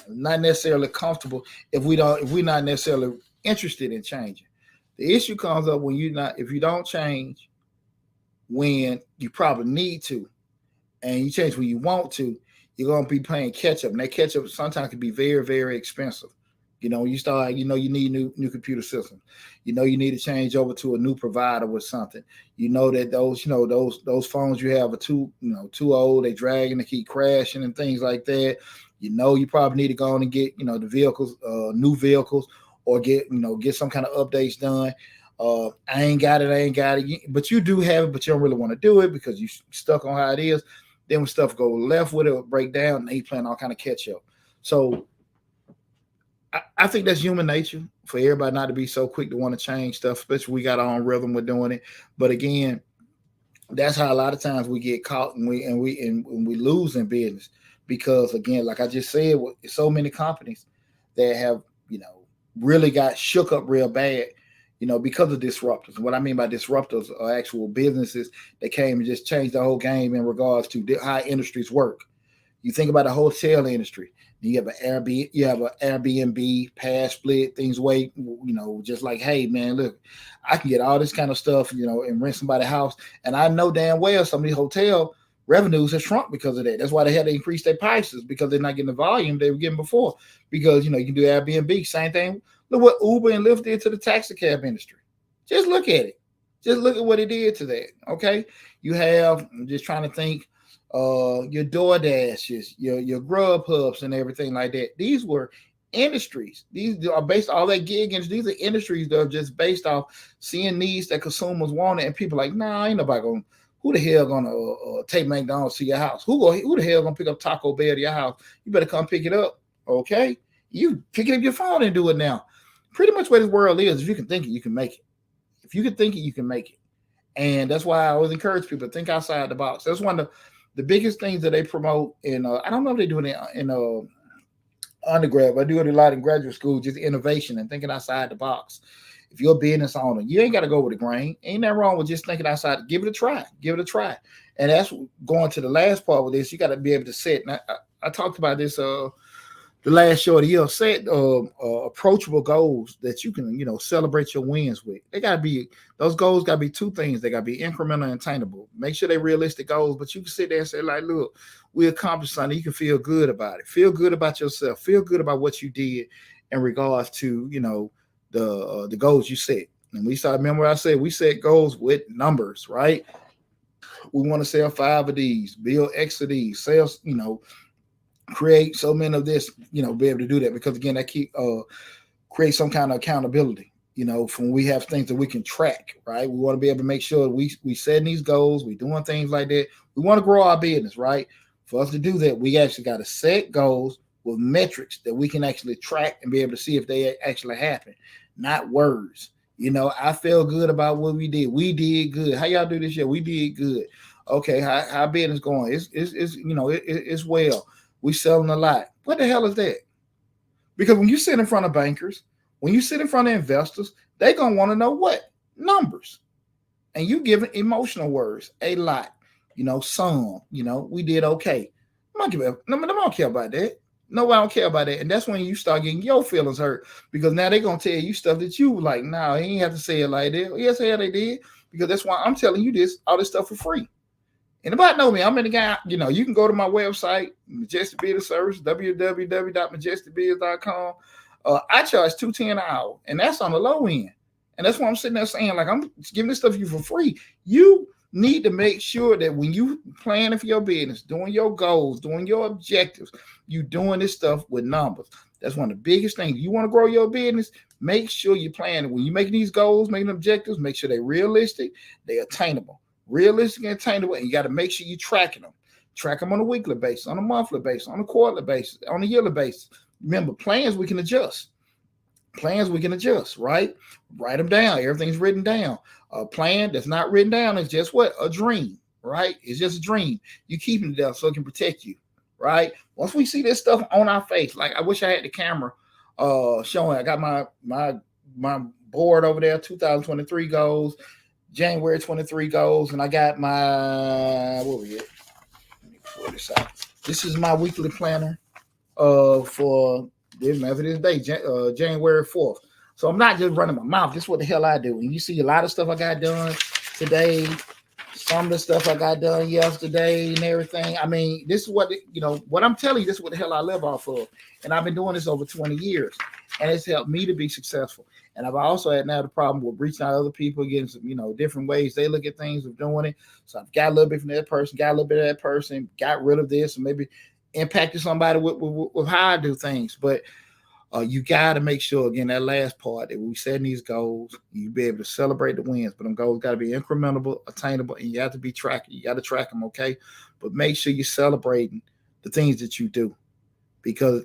not necessarily comfortable if we're not necessarily interested in changing. The issue comes up if you don't change when you probably need to, and you change when you want to, you're going to be playing catch up. And that catch up sometimes can be very, very expensive. You start, you need new computer systems. You need to change over to a new provider with something. That those phones you have are too old. They drag and they keep crashing and things like that. You probably need to go on and get, the vehicles, new vehicles, or get some kind of updates done. I ain't got it, but you do have it, but you don't really want to do it because you stuck on how it is. Then when stuff go left with it or break down, and they playing all kind of catch up. So I think that's human nature for everybody not to be so quick to want to change stuff, especially we got our own rhythm with doing it. But again, that's how a lot of times we get caught and we lose in business because, again, like I just said, so many companies that have really got shook up real bad. Because of disruptors. What I mean by disruptors are actual businesses that came and just changed the whole game in regards to how industries work. You think about the hotel industry. You have an Airbnb, pass split, things way, just like, hey, man, look, I can get all this kind of stuff, and rent somebody's house. And I know damn well some of these hotel revenues have shrunk because of that. That's why they had to increase their prices because they're not getting the volume they were getting before. Because, you can do Airbnb, same thing. Look what Uber and Lyft did to the taxi cab industry. Just look at it. Just look at what it did to that. Okay. You have, I'm just trying to think, your DoorDashes, your Grubhubs and everything like that. These were industries. These are based all that gig industry. These are industries that are just based off seeing needs that consumers wanted, and people like, nah, ain't nobody gonna. Who the hell gonna take McDonald's to your house? Who the hell gonna pick up Taco Bell to your house? You better come pick it up. Okay, you pick up your phone and do it now. Pretty much where this world is. If you can think it, you can make it. If you can think it, you can make it. And that's why I always encourage people to think outside the box. That's one of the biggest things that they promote in. I don't know if they do it in undergrad, but I do it a lot in graduate school. Just innovation and thinking outside the box. If you're a business owner, you ain't got to go with the grain. Ain't nothing wrong with just thinking outside. Give it a try. Give it a try. And that's going to the last part with this. You got to be able to set. And I talked about this the last show of the year, set approachable goals that you can, celebrate your wins with. They gotta be those goals. Gotta be two things. They gotta be incremental and attainable. Make sure they're realistic goals, but you can sit there and say, like, look, we accomplished something. You can feel good about it. Feel good about yourself. Feel good about what you did in regards to, the goals you set. And we start. Remember, I said we set goals with numbers, right? We want to sell 5 of these, build X of these, sales, create so many of this, be able to do that, because again, that create some kind of accountability, from we have things that we can track, right? We want to be able to make sure we setting these goals, we doing things like that. We want to grow our business, right? For us to do that, we actually got to set goals with metrics that we can actually track and be able to see if they actually happen, not words. I feel good about what we did. We did good. How y'all do this year? We did good. Okay, how business going? It's well. We selling a lot. What the hell is that? Because when you sit in front of bankers, when you sit in front of investors, they're gonna want to know what numbers, and you giving emotional words a lot. Some. We did okay. I don't care about that. Nobody don't care about that. And that's when you start getting your feelings hurt, because now they're going to tell you stuff that you like, nah, he ain't have to say it like that. Yes, hell they did. Because that's why I'm telling you all this stuff for free. Anybody know me? I'm in the guy, you can go to my website, Majestic Business Service, www.majesticbiz.com. I charge $210 an hour, and that's on the low end. And that's why I'm sitting there saying, like, I'm giving this stuff to you for free. You need to make sure that when you planning for your business, doing your goals, doing your objectives, you doing this stuff with numbers. That's one of the biggest things. You want to grow your business, make sure you plan. When you're making these goals, making objectives, make sure they're realistic, they're attainable. Realistic and attainable, and you got to make sure you're tracking them. Track them on a weekly basis, on a monthly basis, on a quarterly basis, on a yearly basis. Remember, plans we can adjust. Right? Write them down. Everything's written down. A plan that's not written down is just what? A dream, right? It's just a dream. You keeping it down so it can protect you, right? Once we see this stuff on our face, like I wish I had the camera showing. I got my board over there, 2023 goals, January 23 goals, and I got my, what we get? Let me pull this out. This is my weekly planner for this day, January 4th. So I'm not just running my mouth. This is what the hell I do. And you see a lot of stuff I got done today, some of the stuff I got done yesterday and everything. I mean, this is what, what I'm telling you, this is what the hell I live off of. And I've been doing this over 20 years. And it's helped me to be successful. And I've also had now the problem with reaching out to other people, getting some, different ways they look at things of doing it. So I've got a little bit from that person, got a little bit of that person, got rid of this, and maybe impacted somebody with how I do things. But you got to make sure, again, that last part, that we setting these goals, you be able to celebrate the wins, but them goals got to be incremental, attainable, and you have to be tracking. You got to track them, okay? But make sure you're celebrating the things that you do, because,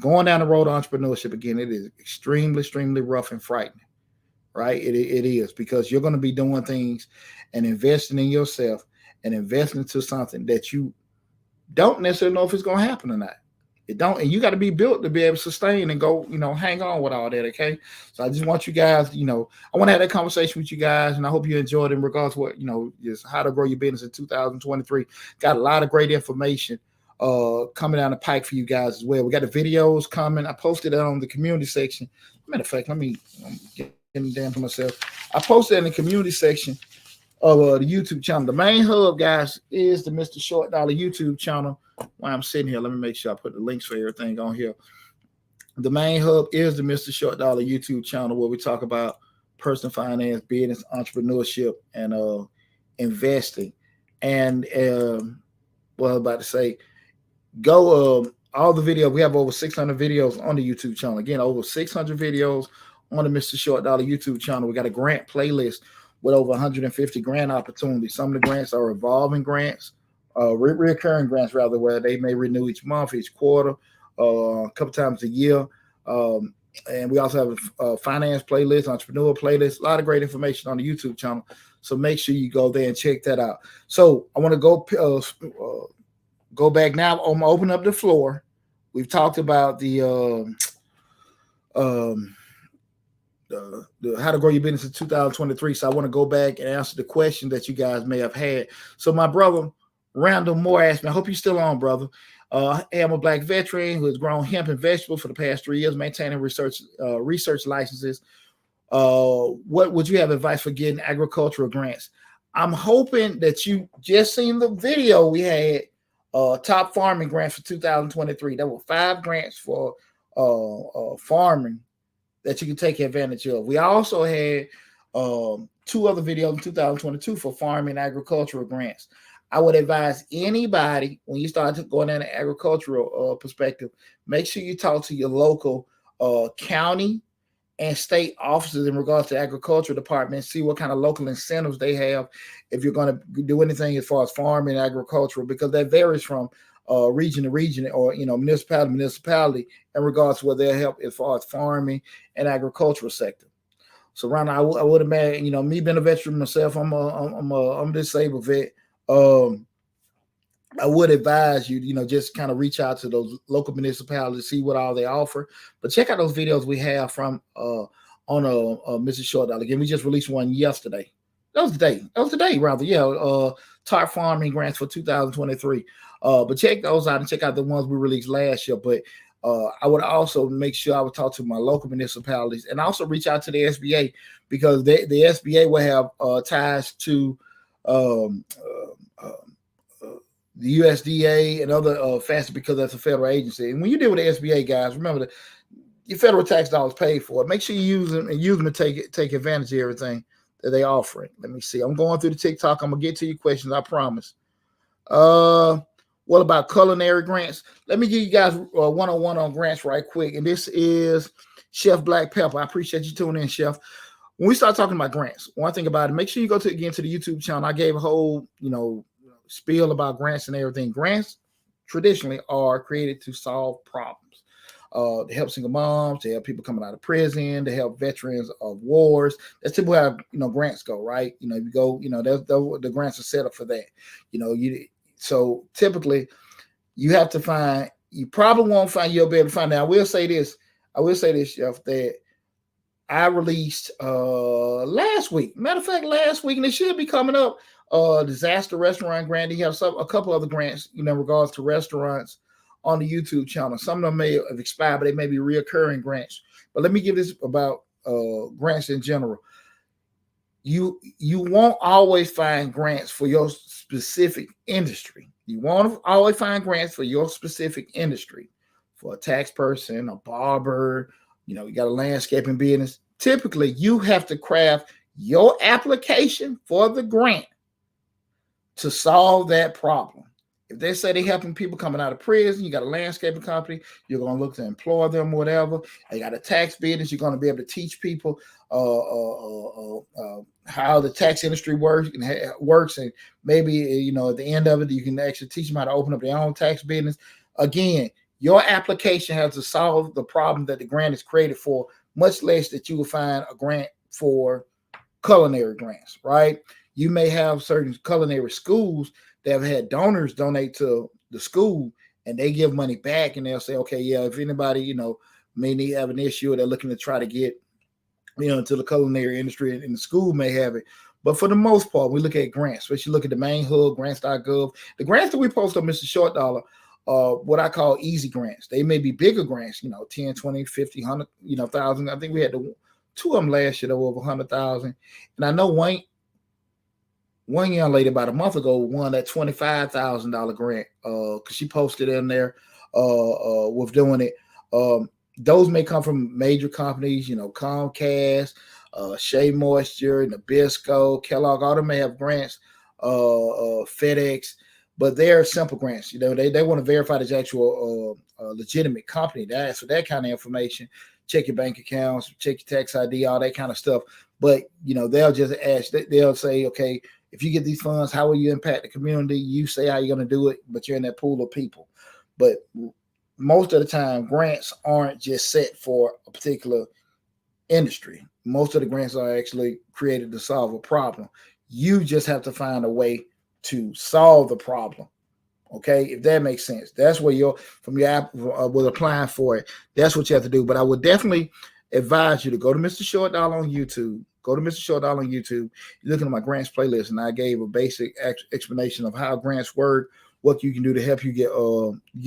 going down the road of entrepreneurship, again, it is extremely, extremely rough and frightening, right? It is, because you're going to be doing things and investing in yourself and investing into something that you don't necessarily know if it's going to happen or not. It don't, and you got to be built to be able to sustain and go, hang on with all that. Okay. So I just want you guys, I want to have that conversation with you guys, and I hope you enjoyed it in regards to what, just how to grow your business in 2023. Got a lot of great information coming down the pike for you guys as well. We got the videos coming. I posted it on the community section. Matter of fact, let me get it down for myself. I posted it in the community section of the YouTube channel. The main hub, guys, is the Mr. Short Dollar YouTube channel. While I'm sitting here, let me make sure I put the links for everything on here. The main hub is the Mr. Short Dollar YouTube channel, where we talk about personal finance, business, entrepreneurship, and investing. And what I was about to say, go all the videos. We have over 600 videos on the YouTube channel. Again, over 600 videos on the Mr. Short Dollar YouTube channel. We got a grant playlist with over 150 grant opportunities. Some of the grants are revolving grants, recurring grants rather, where they may renew each month, each quarter, a couple times a year. And we also have a finance playlist, entrepreneur playlist, a lot of great information on the YouTube channel. So make sure you go there and check that out. So I want to go back now. I'm gonna open up the floor. We've talked about the how to grow your business in 2023. So I want to go back and answer the question that you guys may have had. So my brother Randall Moore asked me, I hope you're still on, brother. I'm a black veteran who has grown hemp and vegetables for the past 3 years, maintaining research licenses. What would you have advice for getting agricultural grants? I'm hoping that you just seen the video we had, top farming grants for 2023. There were 5 grants for farming that you can take advantage of. We also had 2 other videos in 2022 for farming agricultural grants. I would advise anybody when you start going in an agricultural perspective, make sure you talk to your local county and state offices in regards to agriculture department, see what kind of local incentives they have if you're going to do anything as far as farming and agricultural, because that varies from region to region, or municipality to municipality, in regards to what they'll help as far as farming and agricultural sector. So, Ron, I would imagine, me being a veteran myself, I'm a disabled vet. I would advise you, just kind of reach out to those local municipalities, see what all they offer. But check out those videos we have from on Mrs. Short Dollar. Again, we just released one yesterday. That was the day, rather. Yeah, TARP farming grants for 2023. But check those out and check out the ones we released last year. But I would also make sure I would talk to my local municipalities and also reach out to the SBA, because the SBA will have ties to the USDA and other facets, because that's a federal agency. And when you deal with the SBA, guys, remember that your federal tax dollars paid for it. Make sure you use them to take advantage of everything that they offering. Let me see. I'm going through the TikTok. I'm gonna get to your questions, I promise. What about culinary grants? Let me give you guys 101 on grants right quick. And this is Chef Black Pepper. I appreciate you tuning in, Chef. When we start talking about grants, one thing about it, make sure you go to the YouTube channel. I gave a whole, spiel about grants and everything. Grants traditionally are created to solve problems, to help single moms, to help people coming out of prison, to help veterans of wars. That's typically how grants go, right? You go, the grants are set up for that. So typically you have to find. You probably won't find. You'll be able to find out. I will say this, Chef, that I released last week. Matter of fact, last week, and it should be coming up. Disaster restaurant grant. You have a couple other grants, in regards to restaurants on the YouTube channel. Some of them may have expired, but they may be reoccurring grants. But let me give this about grants in general. You won't always find grants for your specific industry. You won't always find grants for your specific industry. For a tax person, a barber, you got a landscaping business. Typically, you have to craft your application for the grant to solve that problem. If they say they're helping people coming out of prison, you got a landscaping company, you're going to look to employ them, whatever. You got a tax business, you're going to be able to teach people how the tax industry works, and maybe, at the end of it, you can actually teach them how to open up their own tax business. Again, your application has to solve the problem that the grant is created for, much less that you will find a grant for culinary grants, right? You may have certain culinary schools that have had donors donate to the school, and they give money back, and they'll say, okay, yeah, if anybody, may have an issue, or they're looking to try to get, into the culinary industry, and the school may have it. But for the most part, we look at grants, especially look at the main hub, grants.gov. The grants that we post on Mr. Short Dollar are what I call easy grants. They may be bigger grants, 10, 20, 50, 100, 1,000. I think we had 2 of them last year that were over 100,000. And I know one young lady about a month ago won that $25,000 grant because she posted in there with doing it. Those may come from major companies, Comcast, Shea Moisture, Nabisco, Kellogg. All of them may have grants, FedEx, but they're simple grants. They want to verify this actual legitimate company. They ask for that kind of information. Check your bank accounts, check your tax ID, all that kind of stuff. But they'll just ask. They'll say, okay, if you get these funds, how will you impact the community? You say how you're going to do it, but you're in that pool of people. But most of the time, grants aren't just set for a particular industry. Most of the grants are actually created to solve a problem. You just have to find a way to solve the problem. Okay, if that makes sense. That's where from your app with applying for it. That's what you have to do. But I would definitely advise you to go to Mr. Short Dollar on YouTube. Go to Mr. Short Dollar on YouTube. You're looking at my grants playlist, and I gave a basic explanation of how grants work, what you can do to help you get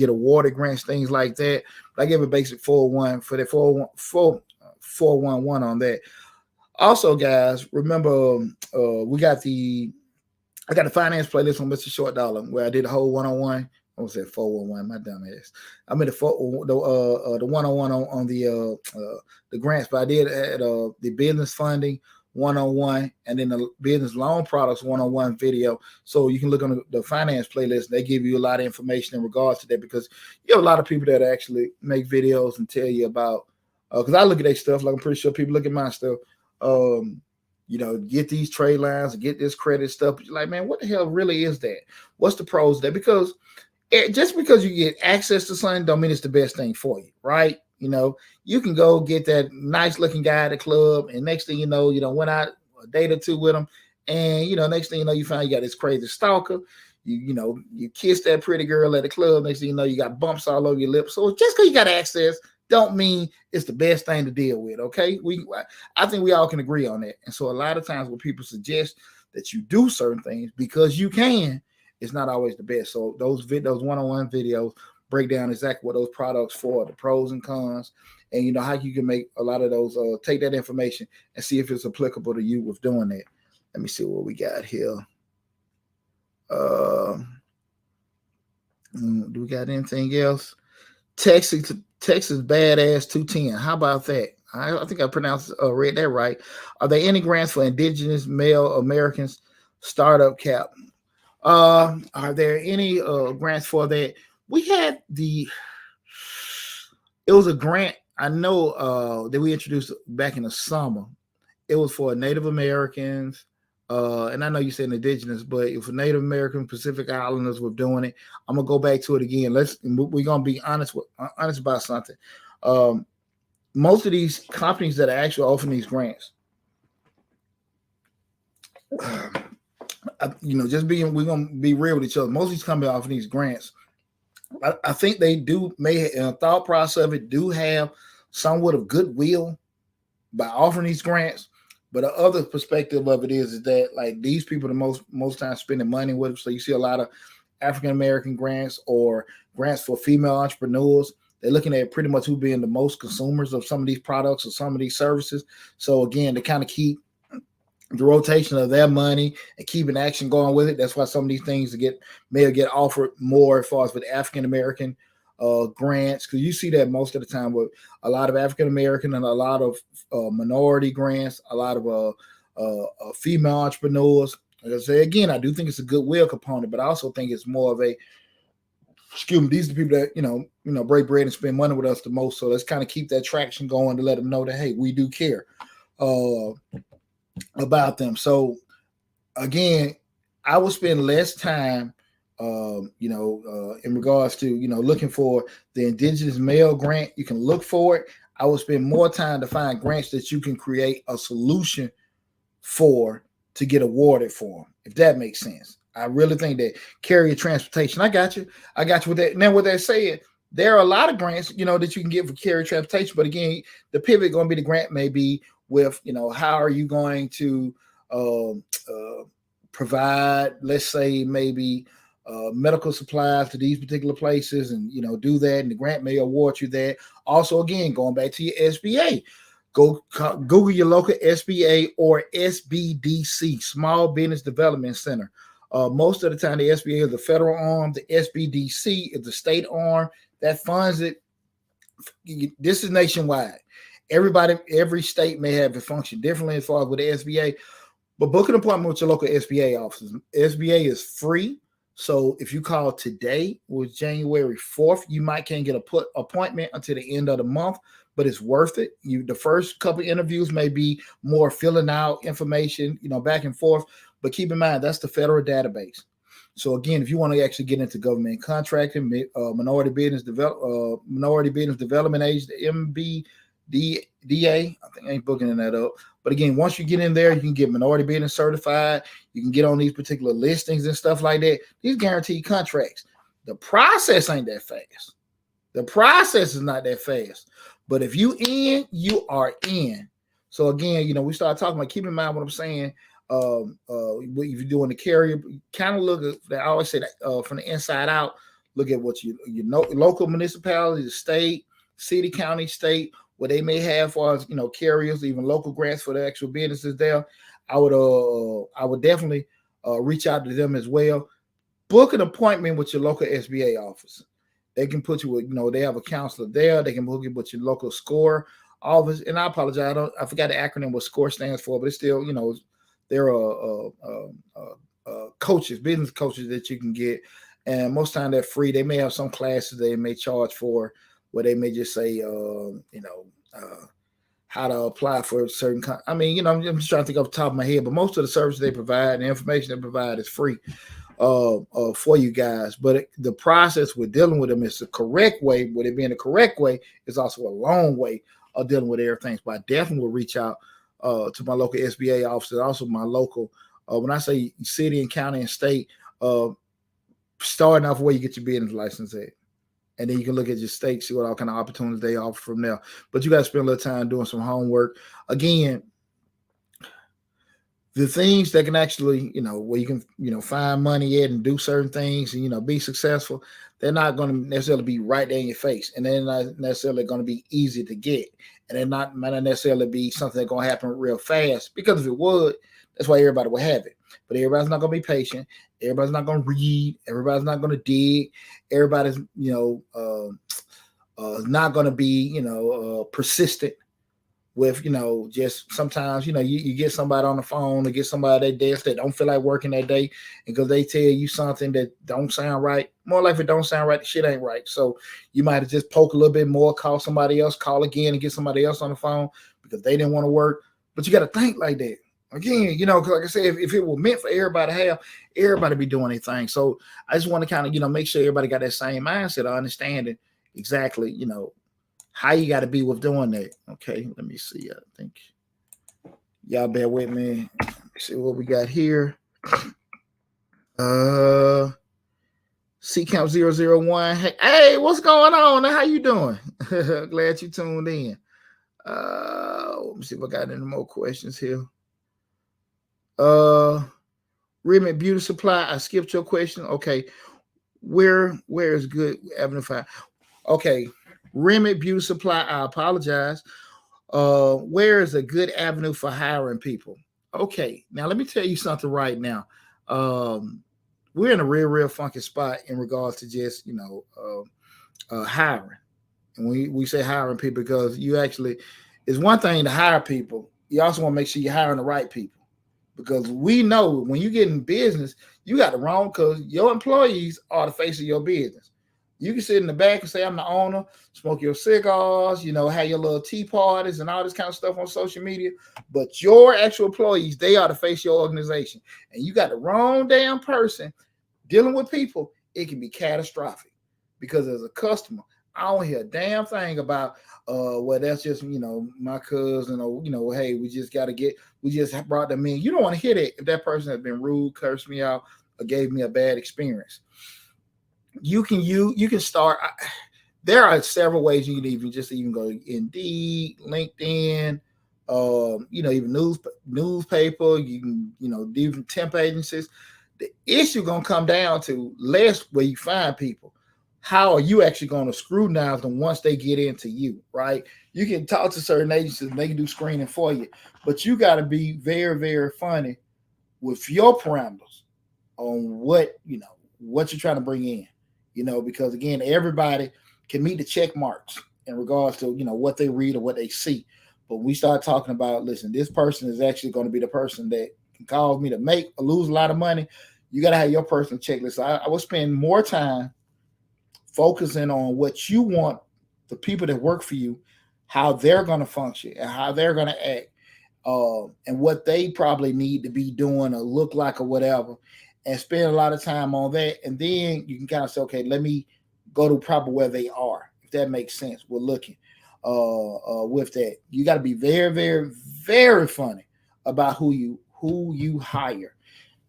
awarded grants, things like that. But I give a basic 401 for that 411 on that. Also, guys, remember we got I got a finance playlist on Mr. Short Dollar where I did a whole 101. I almost said 411, my dumb ass. I made the 101 on the grants, but I did add the business funding 101 and then the business loan products 101 video. So you can look on the finance playlist. They give you a lot of information in regards to that because you have a lot of people that actually make videos and tell you about. Because I look at their stuff, like I'm pretty sure people look at my stuff. Get these trade lines, get this credit stuff. You're like, man, what the hell really is that? What's the pros there? Because just because you get access to something don't mean it's the best thing for you, right? You can go get that nice looking guy at the club, and next thing you know, went out a date or two with him, and next thing you know, you find you got this crazy stalker. You kiss that pretty girl at the club. Next thing you know, you got bumps all over your lips. So just because you got access don't mean it's the best thing to deal with. Okay, I think we all can agree on that. And so a lot of times when people suggest that you do certain things because you can, it's not always the best. So those one-on-one videos break down exactly what those products for, the pros and cons, and how you can make a lot of those, take that information and see if it's applicable to you with doing that. Let me see what we got here. Do we got anything else? Texas Badass 210. How about that? I think I read that right. Are there any grants for indigenous male Americans startup cap? Are there any grants for that? We had it was a grant I know that we introduced back in the summer. It was for Native Americans. And I know you said indigenous, but if Native American Pacific Islanders were doing it, I'm gonna go back to it again. We're gonna be honest about something. Most of these companies that are actually offering these grants, we're gonna be real with each other. Most of these companies offering these grants, I think they may in a thought process of it do have somewhat of goodwill by offering these grants. But the other perspective of it is that like these people the most time spending money with them. So you see a lot of African American grants or grants for female entrepreneurs. They're looking at pretty much who being the most consumers of some of these products or some of these services. So again, to kind of keep the rotation of their money and keeping action going with it. That's why some of these things may get offered more as far as with African American grants, because you see that most of the time with a lot of African American and a lot of minority grants, a lot of female entrepreneurs. Like I say again, I do think it's a goodwill component, but I also think it's more of a these are the people that break bread and spend money with us the most. So let's kind of keep that traction going to let them know that hey, we do care about them. So again, I will spend less time in regards to looking for the indigenous male grant. You can look for it. I will spend more time to find grants that you can create a solution for to get awarded for them, if that makes sense. I really think that carrier transportation, I got you with that. Now, with that said, there are a lot of grants, that you can get for carrier transportation. But again, the pivot going to be the grant may be with, how are you going to provide, let's say, maybe medical supplies to these particular places and, do that. And the grant may award you that. Also, again, going back to your SBA, go Google your local SBA or SBDC, Small Business Development Center. Most of the time, the SBA is the federal arm. The SBDC is the state arm that funds it. This is nationwide. Every state may have it function differently as far as with the SBA. But book an appointment with your local SBA offices. SBA is free. So if you call today, was January 4th, you can't get an appointment until the end of the month, but it's worth it. The first couple of interviews may be more filling out information, back and forth. But keep in mind, that's the federal database. So again, if you want to actually get into government contracting, minority business development agency, MBDA, I think I ain't booking that up. But again, once you get in there, you can get minority business certified. You can get on these particular listings and stuff like that. These guaranteed contracts. The process ain't that fast. The process is not that fast. But if you in, you are in. So again, we start talking about, keep in mind what I'm saying. If you're doing the carrier, kind of look at. I always say that from the inside out. Look at what you know, local municipalities, the state, city, county, state, what they may have for us, carriers, even local grants for the actual businesses there. I would definitely reach out to them as well. Book an appointment with your local SBA office. They can put you with, they have a counselor there. They can book you with your local SCORE office. And I apologize, I forgot the acronym what SCORE stands for, but it's still, there are coaches, business coaches that you can get, and most time they're free. They may have some classes they may charge for, where they may just say, how to apply for certain. I'm just trying to think off the top of my head, but most of the services they provide, the information they provide, is free for you guys. But the process with dealing with them is the correct way. With it being the correct way, is also a long way of dealing with everything. So I definitely will reach out to my local SBA offices, also my local. When I say city and county and state, starting off where you get your business license at. And then you can look at your state, see what all kind of opportunities they offer from there. But you got to spend a little time doing some homework. Again, the things that can actually, where you can, find money at and do certain things and, be successful, they're not going to necessarily be right there in your face. And they're not necessarily going to be easy to get. And they're not might not necessarily be something that's going to happen real fast, because if it would, that's why everybody would have it. But everybody's not going to be patient. Everybody's not going to read. Everybody's not going to dig. Everybody's, not going to be, persistent with, just sometimes, you get somebody on the phone or get somebody at their desk that don't feel like working that day, because they tell you something that don't sound right. More like if it don't sound right, the shit ain't right. So you might have just poke a little bit more, call somebody else, call again and get somebody else on the phone because they didn't want to work. But you got to think like that. Again, because like I said, if it were meant for everybody to have, everybody be doing anything. So I just want to kind of, make sure everybody got that same mindset of understanding exactly, how you got to be with doing that. Okay, let me see. I think y'all bear with me. See what we got here. Camp 001. Hey, what's going on? How you doing? Glad you tuned in. Let me see if I got any more questions here. Remit Beauty Supply. I skipped your question. Okay. Where is good avenue for? Okay. Remit Beauty Supply. I apologize. Where is a good avenue for hiring people? Okay. Now let me tell you something right now. We're in a real funky spot in regards to just, hiring. And we say hiring people because it's one thing to hire people. You also want to make sure you're hiring the right people. Because we know when you get in business, you got the wrong, because your employees are the face of your business. You can sit in the back and say, I'm the owner, smoke your cigars, have your little tea parties and all this kind of stuff on social media. But your actual employees, they are the face of your organization. And you got the wrong damn person dealing with people, it can be catastrophic. Because as a customer, I don't hear a damn thing about, well, that's just, my cousin, or, hey, we just brought them in. You don't want to hear that if that person has been rude, cursed me out, or gave me a bad experience. You can start. There are several ways you can even go Indeed, LinkedIn, even newspaper. You can, even temp agencies. The issue gonna come down to less where you find people. How are you actually going to scrutinize them once they get into you, right? You can talk to certain agencies and they can do screening for you, but you got to be very, very funny with your parameters on what you're trying to bring in, because again, everybody can meet the check marks in regards to, what they read or what they see. But we start talking about, listen, this person is actually going to be the person that can cause me to make or lose a lot of money. You got to have your personal checklist. I will spend more time focusing on what you want the people that work for you, how they're going to function and how they're going to act, and what they probably need to be doing or look like or whatever, and spend a lot of time on that. And then you can kind of say, okay, let me go to probably where they are, if that makes sense. We're looking with that. You got to be very, very, very funny about who you hire.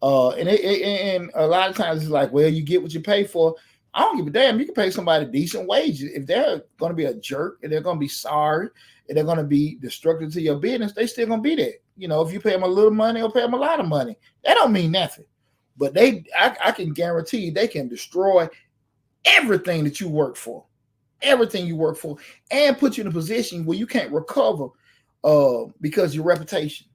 And a lot of times it's like, well, you get what you pay for. I don't give a damn. You can pay somebody decent wages. If they're going to be a jerk, and they're going to be sorry, and they're going to be destructive to your business, they still going to be there. if you pay them a little money or pay them a lot of money, that don't mean nothing. But I can guarantee you, they can destroy everything that you work for, everything you work for, and put you in a position where you can't recover because of your reputation.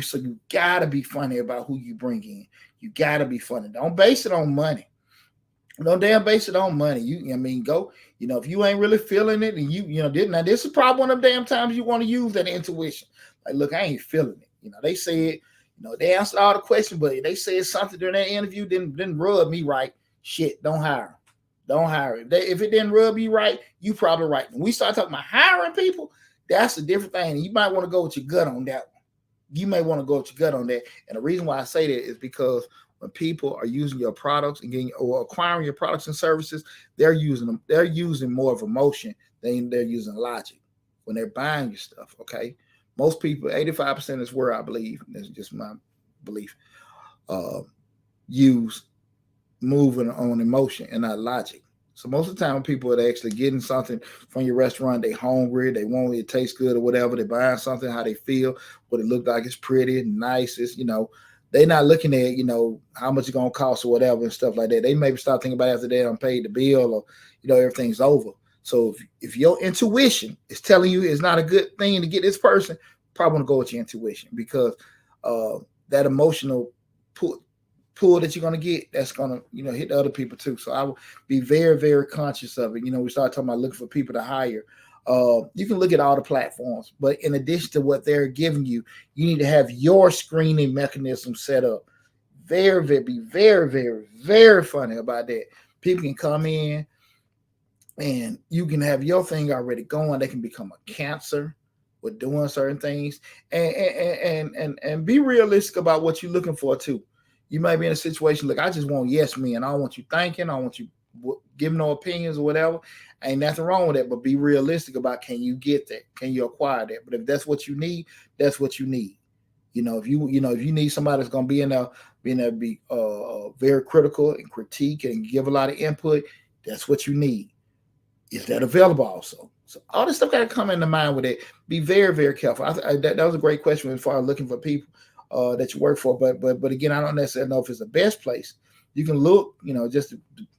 So you gotta be funny about who you bring in. You gotta be funny. Don't base it on money. Don't damn base it on money. Go. If you ain't really feeling it, and now this is probably one of them damn times you want to use that intuition. Like, look, I ain't feeling it. They said, they answered all the questions, but they said something during that interview didn't rub me right. Shit, don't hire them. Don't hire him. If it didn't rub you right, you probably right. When we start talking about hiring people, that's a different thing. You might want to go with your gut on that one. You may want to go with your gut on that. And the reason why I say that is because when people are using your products and getting or acquiring your products and services, they're using more of emotion than they're using logic when they're buying your stuff. Okay. Most people, 85% is where I believe, that's just my belief, use moving on emotion and not logic. So most of the time when people are actually getting something from your restaurant, they hungry, they want it to taste good or whatever, they buying something, how they feel, what it look like, it's pretty and nice, it's, they're not looking at, how much it's going to cost or whatever and stuff like that. They maybe start thinking about it after they done paid the bill or, everything's over. So if your intuition is telling you it's not a good thing to get this person, probably want to go with your intuition because that emotional pull that you're going to get, that's going to, hit the other people too. So I will be very, very conscious of it. We start talking about looking for people to hire. You can look at all the platforms, but in addition to what they're giving you, you need to have your screening mechanism set up. Be very, very, very funny about that. People can come in and you can have your thing already going. They can become a cancer with doing certain things and be realistic about what you're looking for too. You might be in a situation, look, I just want yes men. I don't want you thinking. I don't want you giving no opinions or whatever. Ain't nothing wrong with that, but be realistic about, can you get that? Can you acquire that? But if that's what you need, that's what you need. If you need somebody that's going to be in there, be very critical and critique and give a lot of input, that's what you need. Is that available also? So all this stuff got to come into mind with it. Be very, very careful. That was a great question as far as looking for people that you work for. But again, I don't necessarily know if it's the best place. You can look, just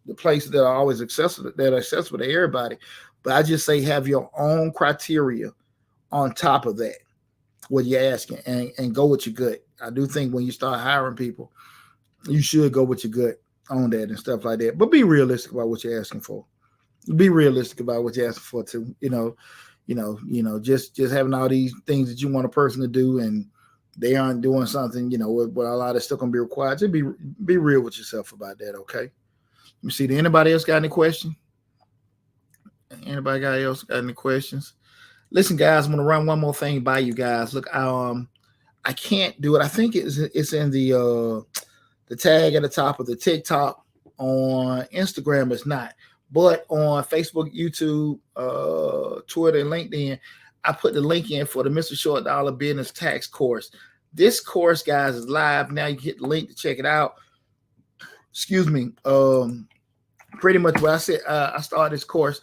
the places that are always accessible, to everybody. But I just say have your own criteria on top of that, what you're asking, and go with your gut. I do think when you start hiring people, you should go with your gut on that and stuff like that. But be realistic about what you're asking for. Be realistic about what you're asking for too. Just having all these things that you want a person to do and they aren't doing something, where a lot of stuff gonna be required. Just be real with yourself about that, okay? Let me see. Did anybody else got any questions? Anybody else got any questions? Listen, guys, I'm gonna run one more thing by you guys. Look, I can't do it. I think it's in the tag at the top of the TikTok. On Instagram, it's not. But on Facebook, YouTube, Twitter, and LinkedIn, I put the link in for the Mr. Short Dollar Business Tax course. This course, guys, is live now. You can hit the link to check it out. Excuse me. Pretty much what I said, I started this course.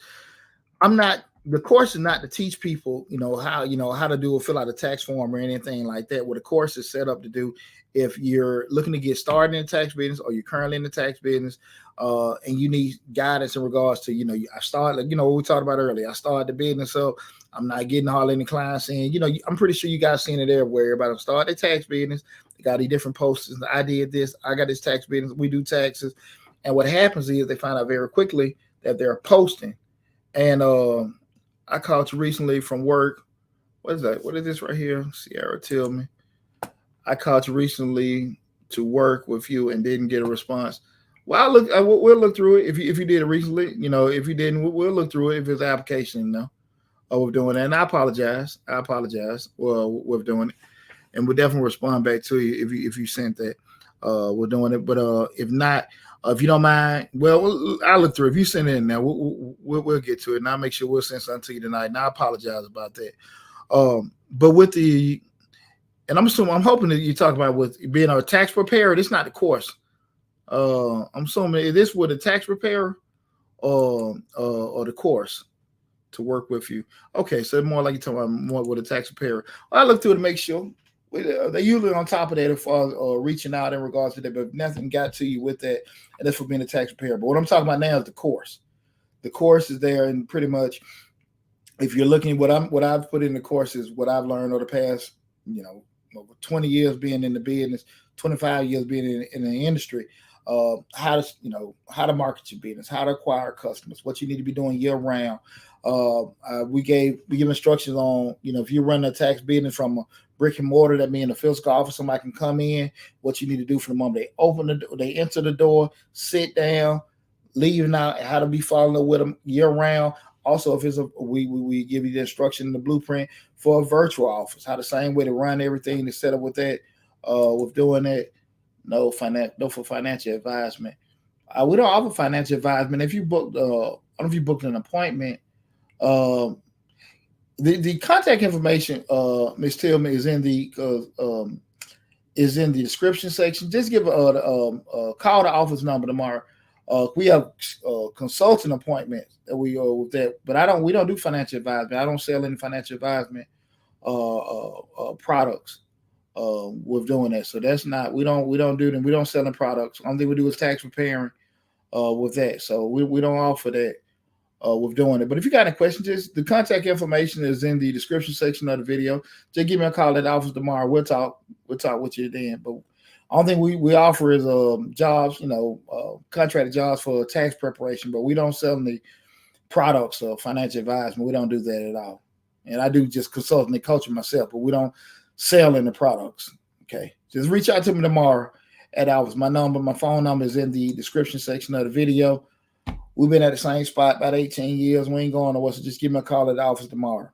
The course is not to teach people, how to do or fill out a tax form or anything like that. What the course is set up to do, if you're looking to get started in the tax business or you're currently in the tax business, and you need guidance in regards to, I started, what we talked about earlier. I started the business, so I'm not getting hardly any clients saying, I'm pretty sure you guys seen it everywhere. Everybody started the tax business. They got these different posters. I did this. I got this tax business. We do taxes. And what happens is they find out very quickly that they're posting. And I called you recently from work. What is that? What is this right here? Sierra, tell me. I called you recently to work with you and didn't get a response. Well, we'll look through it. If you did it recently, if you didn't, we'll look through it if it's an application, of doing that. And I apologize. Well, we're doing it. And we'll definitely respond back to you if you sent that. We're doing it. But if not, if you don't mind, well, I'll look through. If you send it in now, we'll get to it. And I'll make sure we'll send something to you tonight. And I apologize about that. But with and I'm hoping that you talk about with being a tax preparer. It's not the course. I'm assuming is this with a tax preparer or the course work with you. Okay, so more like you're talking about more with a tax preparer. I look through to make sure. They usually on top of that as far as reaching out in regards to that, but if nothing got to you with that, and that's for being a tax preparer. But what I'm talking about now is the course. The course is there, and pretty much, if you're looking, what I've put in the course is what I've learned over the past, over 20 years being in the business, 25 years being in the industry. How to market your business, how to acquire customers, what you need to be doing year round. We give instructions on, if you run a tax business from a brick and mortar, that means a physical office, somebody can come in, what you need to do from the moment they enter the door, sit down, leave now, how to be following up with them year round. Also, if it's we give you the instruction in the blueprint for a virtual office, how the same way to run everything, to set up with that, with doing that. No for financial advisement. We don't offer financial advisement. If you booked, I don't know if you booked an appointment. The contact information, Ms. Tillman, is in the description section. Just give a call the office number tomorrow. We have consulting appointments that we with that, but we don't do financial advisement. I don't sell any financial advisement products with doing that. So that's not, we don't do them. We don't sell them products. Only thing we do is tax preparing with that. So we don't offer that with doing it. But if you got any questions, just the contact information is in the description section of the video. Just give me a call at the office tomorrow. We'll talk with you then. But only thing we offer is jobs, contracted jobs for tax preparation, but we don't sell any products or financial advisement. We don't do that at all. And I do just consulting and coaching myself, but we don't sell any products. Okay. Just reach out to me tomorrow at office. My phone number is in the description section of the video. We've been at the same spot about 18 years. We ain't going nowhere, so just give me a call at the office tomorrow.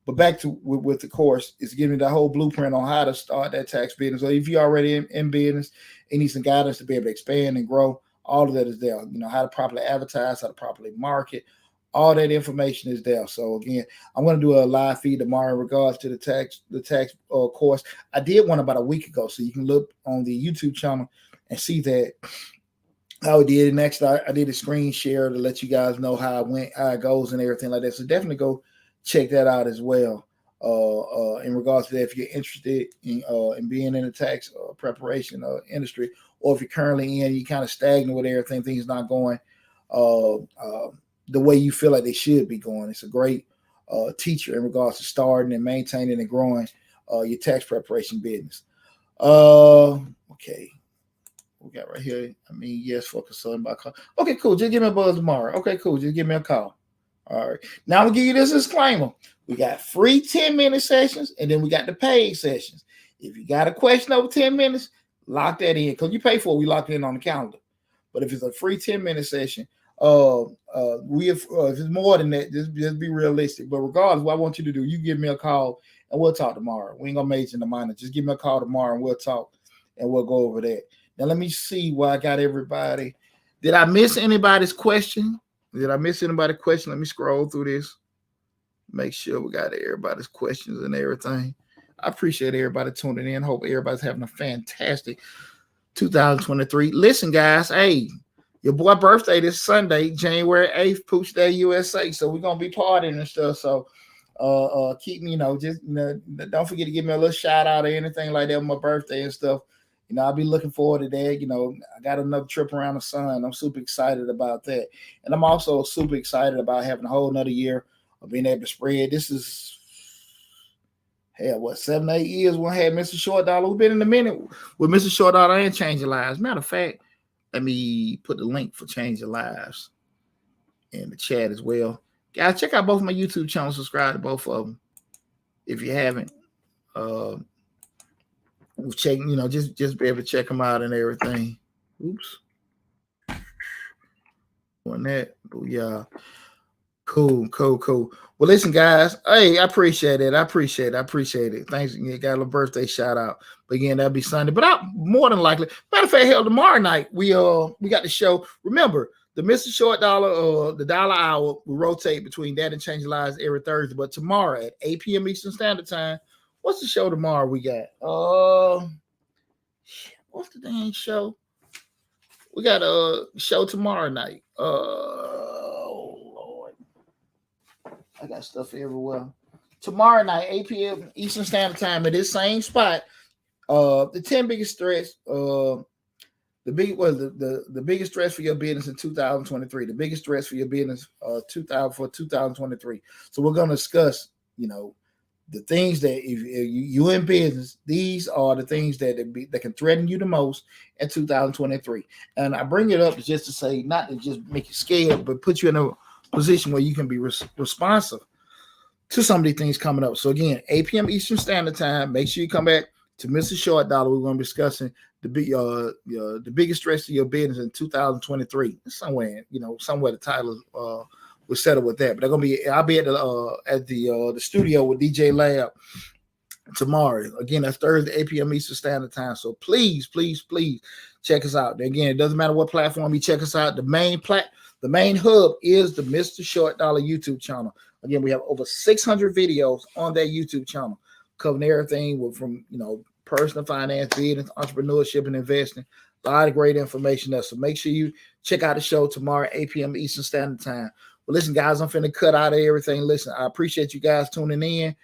But back to with the course, it's giving the whole blueprint on how to start that tax business. So if you're already in business and need some guidance to be able to expand and grow, all of that is there. How to properly advertise, how to properly market, all that information is there. So again, I'm going to do a live feed tomorrow in regards to the tax course. I did one about a week ago, so you can look on the YouTube channel and see that how it did. Next, I did a screen share to let you guys know how it went, how it goes, and everything like that. So definitely go check that out as well. In regards to that, if you're interested in being in the tax preparation industry, or if you're currently in, you kind of stagnant with everything, things not going the way you feel like they should be going. It's a great teacher in regards to starting and maintaining and growing your tax preparation business. Okay. We got right here. Yes, for consulting by call. Okay, cool. Just give me a buzz tomorrow. Okay, cool. Just give me a call. All right. Now I'm gonna give you this disclaimer. We got free 10-minute sessions, and then we got the paid sessions. If you got a question over 10 minutes, lock that in, because you pay for it. We lock it in on the calendar. But if it's a free 10-minute session, if it's more than that, just be realistic. But regardless, what I want you to do, you give me a call and we'll talk tomorrow. We ain't gonna major in the minor. Just give me a call tomorrow and we'll talk and we'll go over that. Now let me see where I got everybody. Did I miss anybody's question? Let me scroll through this. Make sure we got everybody's questions and everything. I appreciate everybody tuning in. Hope everybody's having a fantastic 2023. Listen, guys, hey, your boy birthday this Sunday, January 8th, Pooch Day USA. So we're gonna be partying and stuff. So keep me, don't forget to give me a little shout out or anything like that on my birthday and stuff. I'll be looking forward to that. I got another trip around the sun. I'm super excited about that. And I'm also super excited about having a whole nother year of being able to spread. This is, 7, 8 years we had Mr. Short Dollar. We've been in a minute with Mr. Short Dollar and Changing Lives. Matter of fact, let me put the link for Changing Lives in the chat as well. Guys, check out both my YouTube channels. Subscribe to both of them if you haven't. Check, just be able to check them out and everything. Oops. On that, but yeah. Cool. Well, listen, guys. Hey, I appreciate it. Thanks. You got a little birthday shout out. But again, that'll be Sunday. But more than likely, matter of fact, hell, tomorrow night we got the show. Remember, the Mr. Short Dollar, the Dollar Hour, we rotate between that and Change Lives every Thursday. But tomorrow at 8 p.m. Eastern Standard Time, what's the show tomorrow we got? What's the dang show? We got a show tomorrow night. Oh Lord, I I got stuff everywhere. Tomorrow night, 8 p.m. Eastern Standard Time at this same spot. The 10 biggest threats. The biggest stress for your business in 2023. The biggest stress for your business 2023. So we're going to discuss, the things that if you in business, these are the things that can threaten you the most in 2023. And I bring it up just to say, not to just make you scared, but put you in a position where you can be responsive to some of these things coming up. So again, 8 p.m. Eastern Standard Time. Make sure you come back to Mr. Short Dollar. We're going to be discussing the biggest stress of your business in 2023. Somewhere the title will settle with that. But I'll be at the studio with DJ Lab tomorrow. Again, that's Thursday, 8 p.m. Eastern Standard Time. So please, please, please check us out. Again, it doesn't matter what platform you check us out. The main hub is the Mr. Short Dollar YouTube channel. Again, we have over 600 videos on that YouTube channel covering everything from personal finance, business, entrepreneurship, and investing. A lot of great information there. So make sure you check out the show tomorrow, 8 p.m. Eastern Standard Time. Well, listen, guys, I'm finna cut out of everything. Listen, I appreciate you guys tuning in.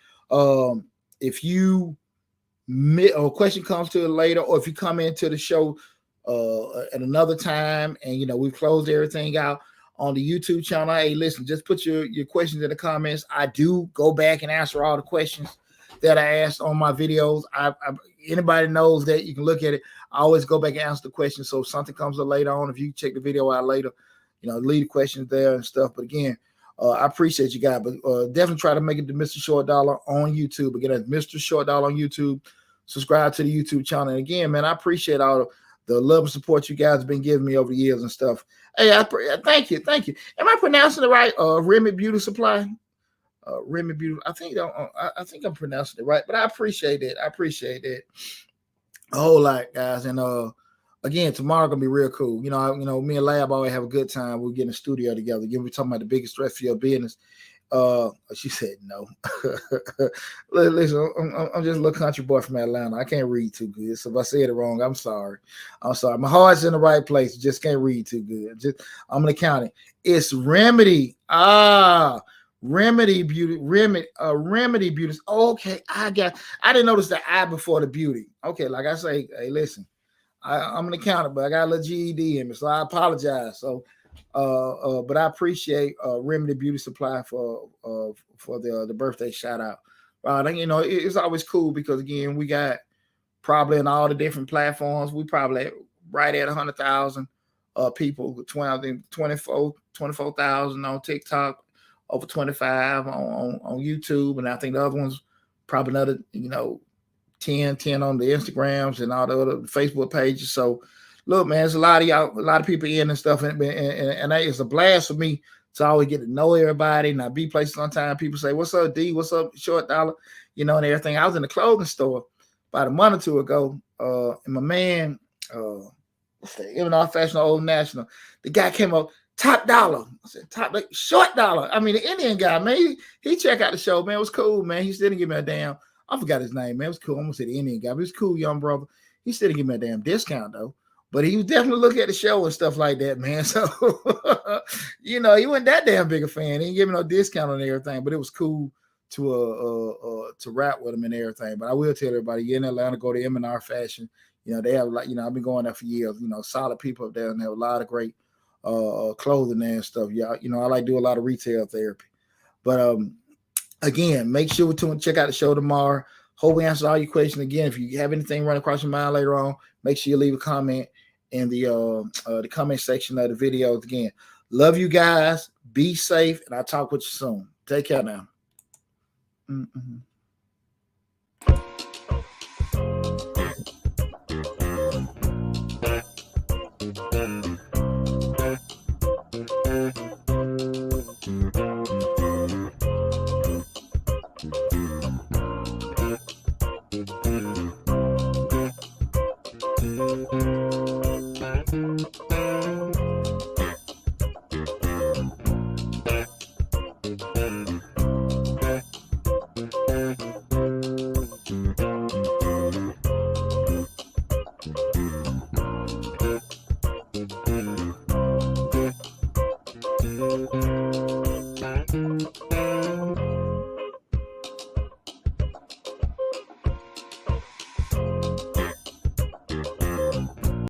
If you a question comes to it later, or if you come into the show at another time and we've closed everything out on the YouTube channel, hey, listen, just put your questions in the comments. I do go back and answer all the questions that I asked on my videos. Anybody knows that, you can look at it. I always go back and answer the questions. So if something comes up later on, if you check the video out later, leave the questions there and stuff. But again, I appreciate you guys. But definitely try to make it to Mr. Short Dollar on YouTube. Again, that's Mr. Short Dollar on YouTube. Subscribe to the YouTube channel. And again, man, I appreciate all the love and support you guys have been giving me over the years and stuff. Hey, thank you. Am I pronouncing it right? Remy Beauty Supply. Remy Beauty. I think I'm pronouncing it right, but I appreciate it. A whole lot, guys. And again, tomorrow gonna be real cool. Me and Lab always have a good time. We'll get in the studio together. Again, we're talking about the biggest stress for your business. She said no. Listen, I'm just a little country boy from Atlanta. I can't read too good. So if I said it wrong, I'm sorry. My heart's in the right place. Just can't read too good. I'm gonna count it. It's Remedy. Remedy Beauty. Remedy Beauty. Okay, I didn't notice the I before the beauty. Okay, like I say, hey, listen, I'm gonna count it, but I got a little GED in me, so I apologize. So but I appreciate Remedy Beauty Supply for the birthday shout out. It's always cool because again, we got probably in all the different platforms, we probably right at 100,000 people, 24,000 on TikTok, over 25 on YouTube, and I think the other ones probably another 10 on the Instagrams and all the other Facebook pages. So look, man, there's a lot of people in and stuff, and it's a blast for me to always get to know everybody. And I be places sometimes. People say, "What's up, D? What's up, Short Dollar?" And everything. I was in the clothing store about a month or two ago, and my man, even our Fashion Old National, the guy came up, Top Dollar. I said, Short Dollar. I mean, the Indian guy, man, he checked out the show, man. It was cool, man. He still didn't give me a damn. I forgot his name, man. It was cool. I'm gonna say the Indian guy, but he was cool, young brother. He still didn't give me a damn discount though. But he was definitely looking at the show and stuff like that, man. So, he wasn't that damn big a fan. He didn't give me no discount on everything, but it was cool to rap with him and everything. But I will tell everybody, you're in Atlanta, go to M&R Fashion. They have I've been going there for years. Solid people up there, and they have a lot of great clothing there and stuff. Yeah, I like do a lot of retail therapy. But again, make sure to check out the show tomorrow. Hope we answered all your questions. Again, if you have anything run across your mind later on, make sure you leave a comment in the comment section of the videos. Again, love you guys. Be safe, and I'll talk with you soon. Take care now. Mm-hmm.